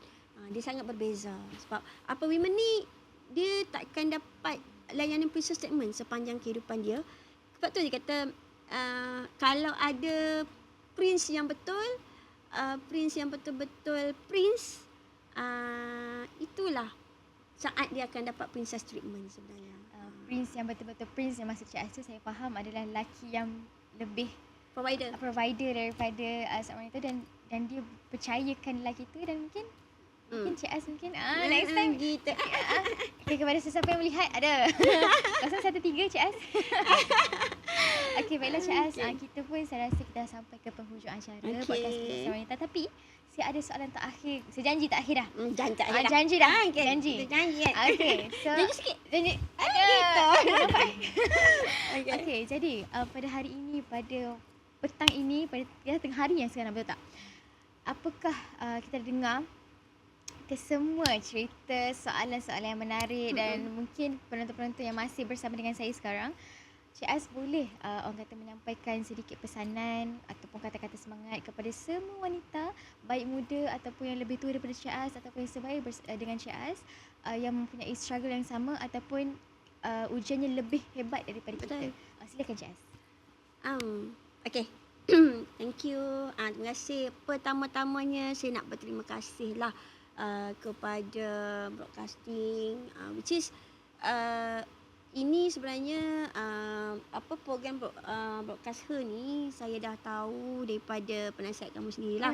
Dia sangat berbeza sebab apa women ni dia takkan dapat layanan princess treatment sepanjang kehidupan dia. Sebab tu dia kata kalau ada prince yang betul, prince yang betul-betul prince, itulah saat dia akan dapat princess treatment sebenarnya. Prince yang betul-betul prince yang maksud Cik As tu saya faham adalah lelaki yang lebih provider daripada seorang wanita dan dia percayakan lelaki tu dan mungkin Cik As mungkin next time gitu. Okay, kepada sesiapa yang melihat ada 013 Cik As. Okay, baiklah Cik As, kita pun saya rasa kita dah sampai ke penghujung acara podcast Kisah Wanita. Tapi saya ada soalan terakhir. Saya janji terakhir dah. Janji dah. Janji kan? Okay. So, janji sikit. Janji. Gitu. Okay, jadi pada hari ini, pada petang ini, pada tengah hari yang sekarang, betul tak? Apakah kita dengar kesemua cerita, soalan-soalan yang menarik dan mungkin penonton-penonton yang masih bersama dengan saya sekarang, Cik As boleh orang kata menyampaikan sedikit pesanan ataupun kata-kata semangat kepada semua wanita baik muda ataupun yang lebih tua daripada Cik As ataupun yang sebaya dengan Cik As yang mempunyai struggle yang sama ataupun ujiannya lebih hebat daripada kita. Silakan Cik As. Okay. Thank you. Terima kasih. Pertama-tamanya saya nak berterima kasih lah kepada broadcasting which is ini sebenarnya program broadcast Her ni saya dah tahu daripada penasihat kamu sendirilah.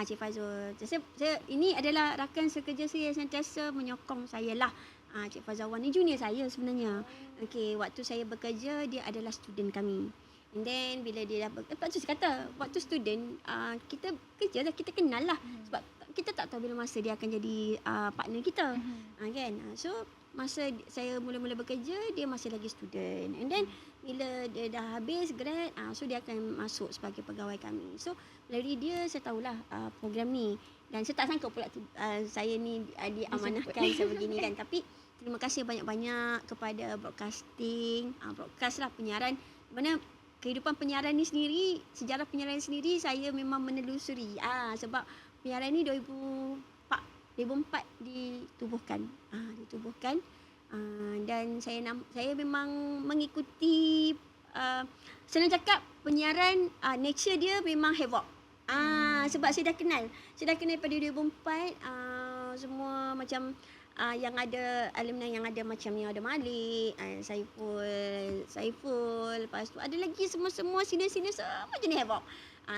Cik Fazul. Saya ini adalah rakan sekerja saya yang sentiasa menyokong saya lah. Cik Fazawan ni junior saya sebenarnya. Okay, waktu saya bekerja dia adalah student kami. And then bila dia dah lepas tu saya kata waktu student kita kerja lah, kita kenal lah sebab kita tak tahu bila masa dia akan jadi partner kita. Kan? So masa saya mula-mula bekerja dia masih lagi student, and then bila dia dah habis grad so dia akan masuk sebagai pegawai kami. So melalui dia saya tahulah program ni dan saya tak sangka pula saya ni diamanahkan sebegini kan. Tapi terima kasih banyak-banyak kepada broadcasting, broadcast lah, penyiaran, mana kehidupan penyiaran ni sendiri, sejarah penyiaran sendiri saya memang menelusuri sebab penyiaran ni 2004 ditubuhkan. Dan saya memang mengikuti senang cakap penyiaran nature dia memang havoc. Sebab saya dah kenal daripada 2004 semua macam yang ada alumni yang ada macam ni, ada Malik, Saiful, lepas tu ada lagi semua senior-senior semua jenis havoc.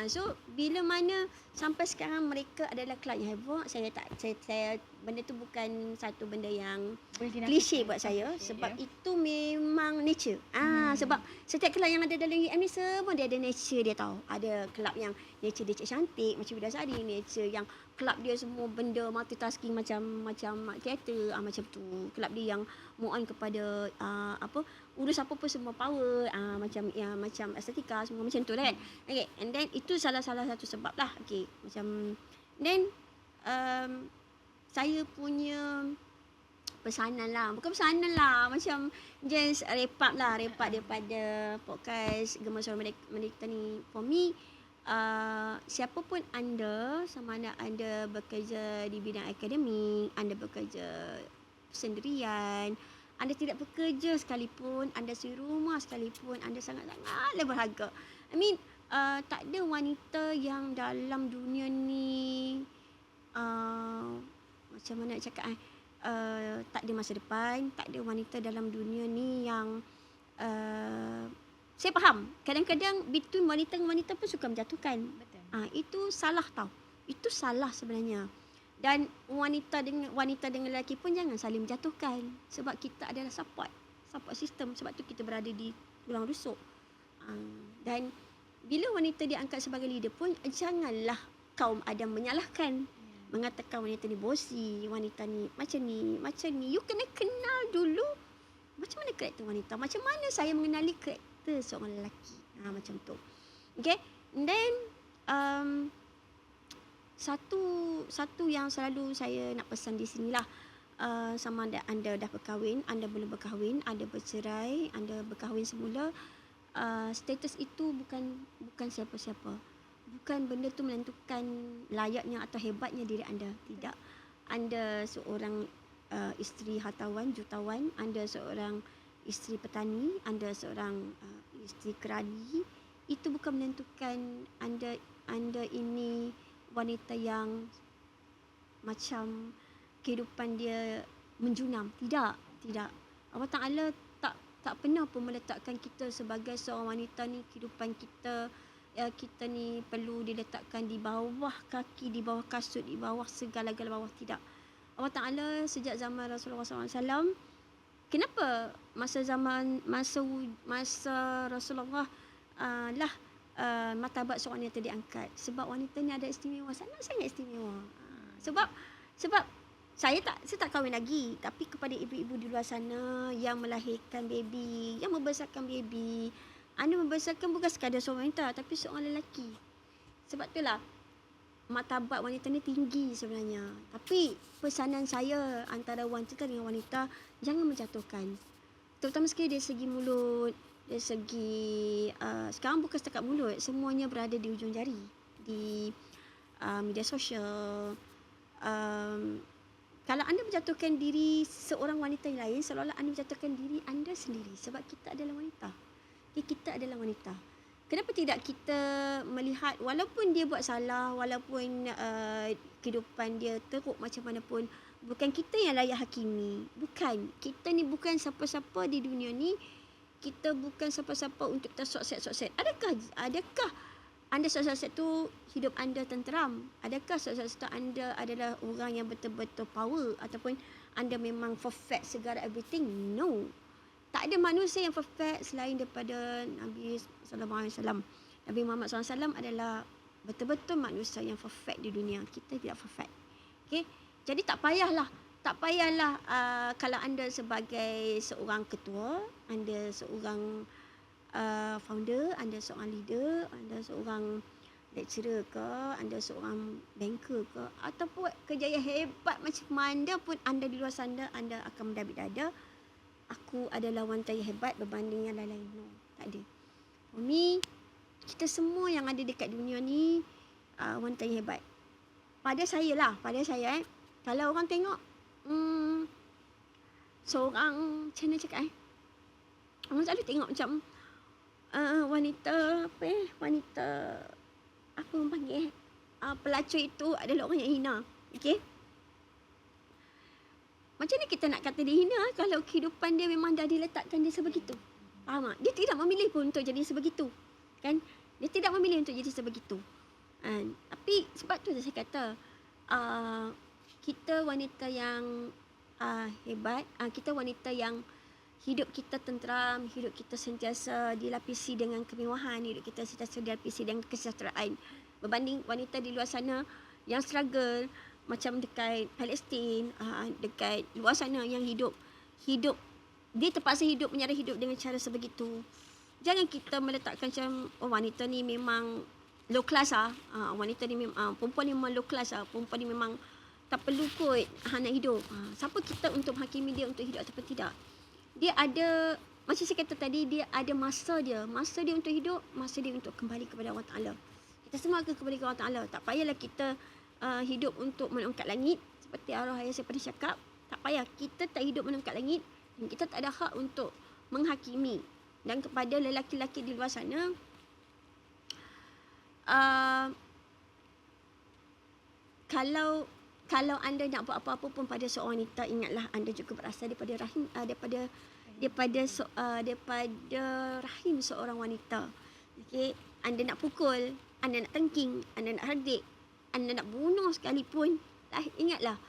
So bila mana sampai sekarang mereka adalah kelab yang havoc, saya benda tu bukan satu benda yang klise buat saya, sebab itu memang nature. Sebab setiap kelab yang ada dalam UM ni semua dia ada nature dia tahu. Ada kelab yang nature dia cantik macam Widasari, nature yang kelab dia semua benda multitasking macam teater, macam tu. Kelab dia yang move on kepada urus apa pun semua power, macam estetika semua macam tu kan. Okay, and then itu salah satu sebab lah. Okay, macam then saya punya pesanan lah, bukan pesanan lah, macam just wrap daripada podcast Gemar Suara Merdeka ni. For me, siapa pun anda, sama ada anda bekerja di bidang akademik, anda bekerja sendirian, anda tidak bekerja sekalipun, anda di rumah sekalipun, anda sangat-sangatlah berharga. I mean, tak ada wanita yang dalam dunia ni macam mana nak cakap, tak ada masa depan. Tak ada wanita dalam dunia ni yang saya faham kadang-kadang between wanita dengan wanita pun suka menjatuhkan. Betul. Itu salah tau. Itu salah sebenarnya. Dan wanita dengan lelaki pun jangan saling menjatuhkan, sebab kita adalah support system. Sebab tu kita berada di tulang rusuk. Dan bila wanita diangkat sebagai leader pun, janganlah kaum Adam menyalahkan, mengatakan wanita ni bosi, wanita ni macam ni. You kena kenal dulu macam mana karakter wanita, macam mana saya mengenali karakter seorang lelaki. Macam tu. Okay. And then satu yang selalu saya nak pesan di sinilah, sama ada anda dah berkahwin, anda belum berkahwin, anda bercerai, anda berkahwin semula, status itu bukan siapa-siapa. Bukan benda tu menentukan layaknya atau hebatnya diri anda. Tidak. Anda seorang isteri hartawan, jutawan, anda seorang isteri petani, anda seorang isteri kerani, itu bukan menentukan anda ini wanita yang macam kehidupan dia menjunam. Tidak. Allah Ta'ala tak pernah pun meletakkan kita sebagai seorang wanita ni, kehidupan kita ni perlu diletakkan di bawah kaki, di bawah kasut, di bawah segala-gala bawah. Tidak. Allah Ta'ala sejak zaman Rasulullah SAW, kenapa masa Rasulullah martabat seorang wanita diangkat? Sebab wanita ni ada istimewa, sangat-sangat istimewa. Sebab saya tak kahwin lagi, tapi kepada ibu-ibu di luar sana yang melahirkan baby, yang membesarkan baby, anda membesarkan bukan sekadar seorang wanita, tapi seorang lelaki. Sebab itulah martabat wanita ni tinggi sebenarnya. Tapi pesanan saya antara wanita dengan wanita, jangan menjatuhkan. Terutama sekali dari segi mulut, dari segi sekarang bukan setakat mulut, semuanya berada di ujung jari, di media sosial. Kalau anda menjatuhkan diri seorang wanita yang lain, seolah-olah anda menjatuhkan diri anda sendiri, sebab kita adalah wanita. Kita adalah wanita. Kenapa tidak kita melihat, walaupun dia buat salah, walaupun kehidupan dia teruk macam mana pun, bukan kita yang layak hakimi. Bukan. Kita ni bukan siapa-siapa di dunia ni. Kita bukan siapa-siapa untuk kita sukses. Adakah anda sukses tu hidup anda tenteram? Adakah sukses tu anda adalah orang yang betul-betul power, ataupun anda memang perfect segala everything? No. Tak ada manusia yang perfect selain daripada Nabi sallallahu alaihi wasallam. Nabi Muhammad sallallahu alaihi wasallam adalah betul-betul manusia yang perfect di dunia. Kita tidak perfect. Okey. Jadi tak payahlah kalau anda sebagai seorang ketua, anda seorang founder, anda seorang leader, anda seorang lecturer ke, anda seorang banker ke, ataupun kerja yang hebat macam mana pun anda di luar sana, anda akan mendabik dada, aku adalah wanita yang hebat berbanding yang lain-lain. No, tak ada. For me, kita semua yang ada dekat dunia ni wanita yang hebat. Pada saya, kalau orang tengok seorang, macam mana cakap orang selalu tengok macam wanita apa orang panggil pelacur itu adalah orang yang hina. Okey. Macam mana kita nak kata dia hina kalau kehidupan dia memang dah diletakkan dia sebegitu. Faham tak? Dia tidak memilih pun untuk jadi sebegitu. Kan? Dia tidak memilih untuk jadi sebegitu. Tapi sebab tu saya kata kita wanita yang hebat, kita wanita yang hidup kita tenteram, hidup kita sentiasa dilapisi dengan kemewahan, hidup kita sentiasa dilapisi dengan kesejahteraan. Berbanding wanita di luar sana yang struggle macam dekat Palestin, dekat luar sana yang hidup dia terpaksa hidup, menyara hidup dengan cara sebegitu. Jangan kita meletakkan macam wanita ni memang low class wanita ni memang perempuan ni memang low class perempuan ni memang tak perlu kot nak hidup. Siapa kita untuk menghakimi dia untuk hidup ataupun tidak? Dia ada, macam saya kata tadi, dia ada masa dia untuk hidup, masa dia untuk kembali kepada Allah Ta'ala. Kita semua akan kembali kepada Allah Ta'ala. Tak payahlah kita hidup untuk menangkat langit, seperti arwah ayah saya pernah cakap. Tak payah, kita tak hidup menangkat langit dan kita tak ada hak untuk menghakimi. Dan kepada lelaki-lelaki di luar sana, kalau anda nak buat apa-apa pun pada seorang wanita, ingatlah anda juga berasal daripada rahim daripada rahim seorang wanita. Okey, anda nak pukul, anda nak tengking, anda nak hardik, anda nak bunuh sekalipun, ingatlah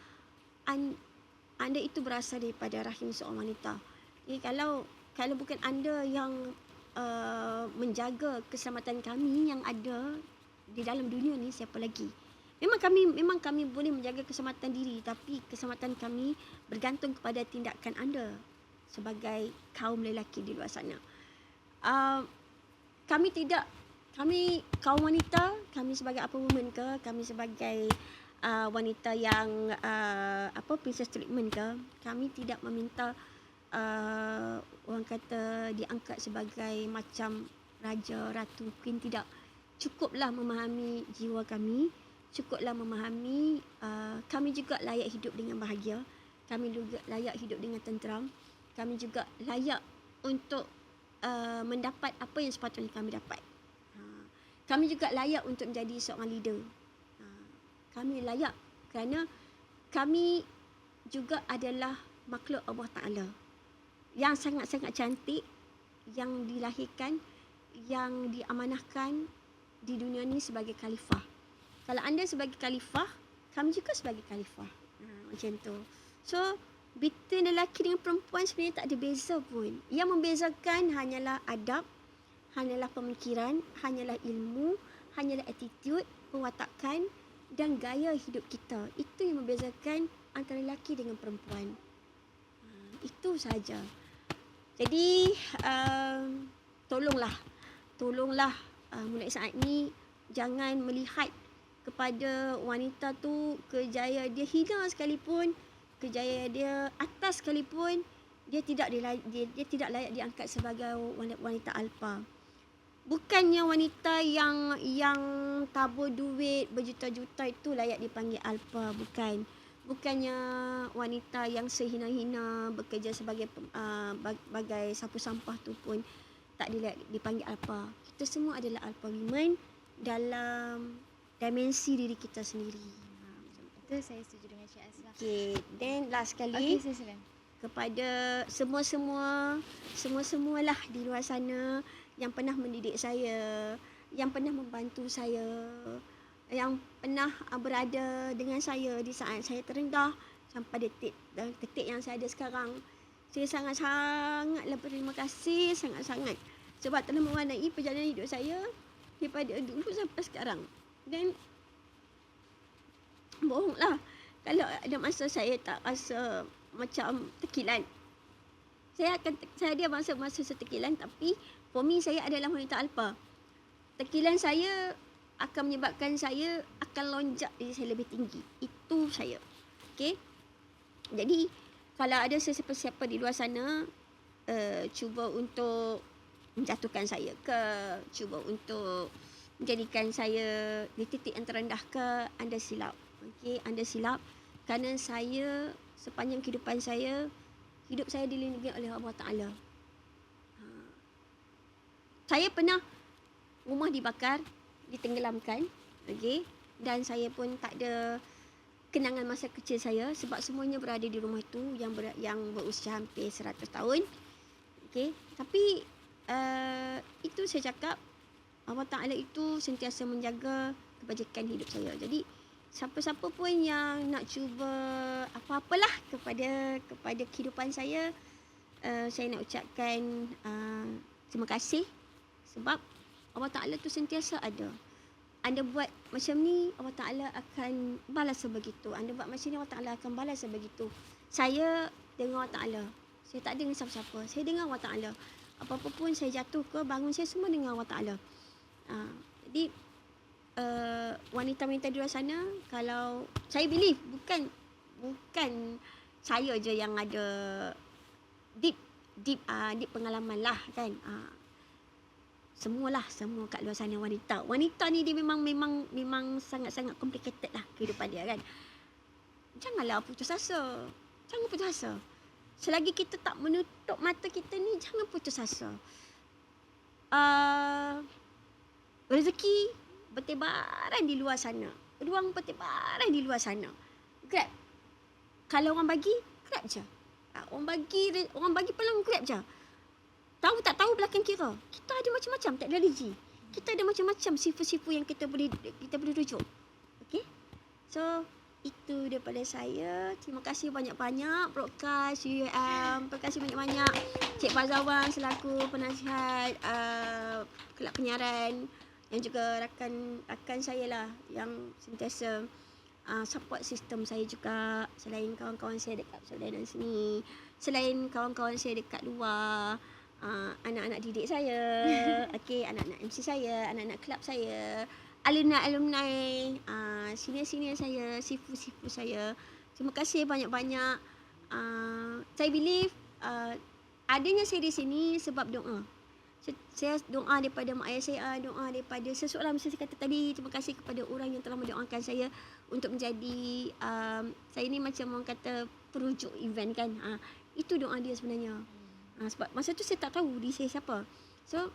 anda itu berasal daripada rahim seorang wanita. Jadi kalau bukan anda yang menjaga keselamatan kami yang ada di dalam dunia ni, siapa lagi? Memang kami boleh menjaga keselamatan diri, tapi keselamatan kami bergantung kepada tindakan anda sebagai kaum lelaki di luar sana. Kami kaum wanita, kami sebagai apa woman ke, kami sebagai wanita yang princess treatment ke, kami tidak meminta orang kata diangkat sebagai macam raja, ratu, queen, tidak. Cukuplah memahami jiwa kami, cukuplah memahami kami juga layak hidup dengan bahagia, kami juga layak hidup dengan tenteram, kami juga layak untuk mendapat apa yang sepatutnya kami dapat. Kami juga layak untuk menjadi seorang leader. Kami layak kerana kami juga adalah makhluk Allah Ta'ala yang sangat-sangat cantik, yang dilahirkan, yang diamanahkan di dunia ni sebagai khalifah. Kalau anda sebagai khalifah, kami juga sebagai khalifah. Macam tu. So, between lelaki dengan perempuan sebenarnya tak ada beza pun. Yang membezakan hanyalah adab, hanyalah pemikiran, hanyalah ilmu, hanyalah attitude, pewatakan dan gaya hidup kita. Itu yang membezakan antara lelaki dengan perempuan. Itu saja. Jadi, tolonglah mulai saat ni jangan melihat kepada wanita tu kejayaan dia hina sekalipun, kejayaan dia atas sekalipun, dia tidak layak diangkat sebagai wanita alfa. Bukannya wanita yang tabur duit berjuta-juta itu layak dipanggil alfa, bukannya wanita yang sehina-hina bekerja sebagai bagai sapu sampah tu pun tak dipanggil alfa. Kita semua adalah alfa women dalam dimensi diri kita sendiri. Itu saya setuju dengan Cik Aslah. Okay, then last sekali silakan. Kepada semua-semualah di luar sana yang pernah mendidik saya, yang pernah membantu saya, yang pernah berada dengan saya di saat saya terendah sampai detik yang saya ada sekarang. Saya sangat-sangatlah berterima kasih, sangat-sangat, sebab telah mewarnai perjalanan hidup saya daripada dulu sampai sekarang. Dan bohonglah kalau ada masa saya tak rasa macam tekilan. Saya ada masa-masa setekilan, tapi for me saya adalah wanita alfa. Tekilan saya akan menyebabkan saya akan lonjak diri saya lebih tinggi. Itu saya. Okey. Jadi kalau ada sesiapa-siapa di luar sana cuba untuk menjatuhkan saya ke, cuba untuk menjadikan saya di titik yang terendah ke, anda silap. Okey, anda silap kerana saya sepanjang kehidupan saya, hidup saya dilindungi oleh Allah Ta'ala. Saya pernah rumah dibakar, ditenggelamkan, okey, dan saya pun tak ada kenangan masa kecil saya sebab semuanya berada di rumah tu yang berusia hampir 100 tahun. Okey, tapi itu saya cakap Allah Ta'ala itu sentiasa menjaga kebajikan hidup saya. Jadi siapa-siapa pun yang nak cuba apa-apalah kepada kehidupan saya nak ucapkan terima kasih sebab Allah Ta'ala tu sentiasa ada. Anda buat macam ni, Allah Ta'ala akan balas sebegitu. Anda buat macam ni, Allah Ta'ala akan balas sebegitu. Saya dengan Allah Ta'ala. Saya tak dengan siapa-siapa. Saya dengan Allah Ta'ala. Apa-apa pun saya jatuh ke, bangun saya semua dengan Allah Ta'ala. Jadi, wanita-wanita di luar sana, kalau saya believe, bukan saya je yang ada deep pengalaman lah kan. Semua kat luar sana wanita ni dia memang sangat-sangat complicated lah kehidupan dia kan. Janganlah putus asa. Selagi kita tak menutup mata kita ni, jangan putus asa. Rezeki bertebaran di luar sana. Ruang bertebaran di luar sana. Grab. Kalau orang bagi, grab je. Orang bagi peluang, grab je. Tahu tak tahu belakang kira. Kita ada macam-macam teknologi. Kita ada macam-macam sifu-sifu yang kita boleh rujuk. Okey? So, itu daripada saya. Terima kasih banyak-banyak broadcast UUM. Terima kasih banyak-banyak Cik Fazawan selaku penasihat kelab penyiaran, yang juga rakan saya lah yang sentiasa support sistem saya juga, selain kawan-kawan saya dekat Persaudaraan sini, selain kawan-kawan saya dekat luar, anak-anak didik saya, okey, anak-anak MC saya, anak-anak kelab saya, alumni, senior-senior saya, sifu-sifu saya. Terima kasih banyak-banyak. Saya believe adanya saya di sini sebab doa. Saya doa daripada mak ayah saya, doa daripada seseorang, macam saya kata tadi, terima kasih kepada orang yang telah mendoakan saya untuk menjadi saya ni macam orang kata perujuk event kan. Itu doa dia sebenarnya. Sebab masa tu saya tak tahu diri saya siapa. So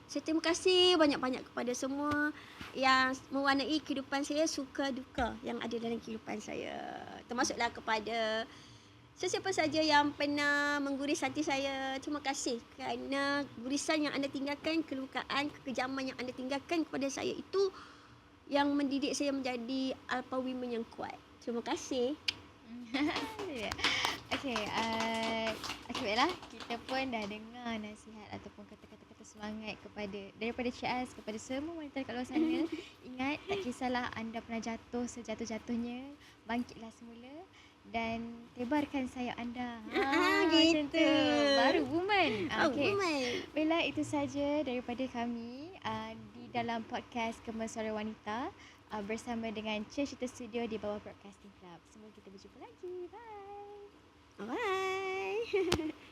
saya terima kasih banyak-banyak kepada semua yang mewarnai kehidupan saya, suka duka yang ada dalam kehidupan saya. Termasuklah kepada sesiapa saja yang pernah mengguris hati saya. Terima kasih kerana gurisan yang anda tinggalkan, kelukaan, kekejaman yang anda tinggalkan kepada saya itu yang mendidik saya menjadi alpha women yang kuat. Terima kasih. Okay, baiklah, kita pun dah dengar nasihat ataupun kata-kata semangat daripada Cik Az kepada semua wanita dekat luar sana. Ingat, tak kisahlah anda pernah jatuh sejatuh-jatuhnya, bangkitlah semula dan tebarkan sayap anda. Macam tu. Baru woman. Okay. Baiklah, itu saja daripada kami di dalam podcast Gema Suara Wanita bersama dengan Cerita Studio di bawah Broadcasting Club. Semoga kita berjumpa lagi. Bye. Bye.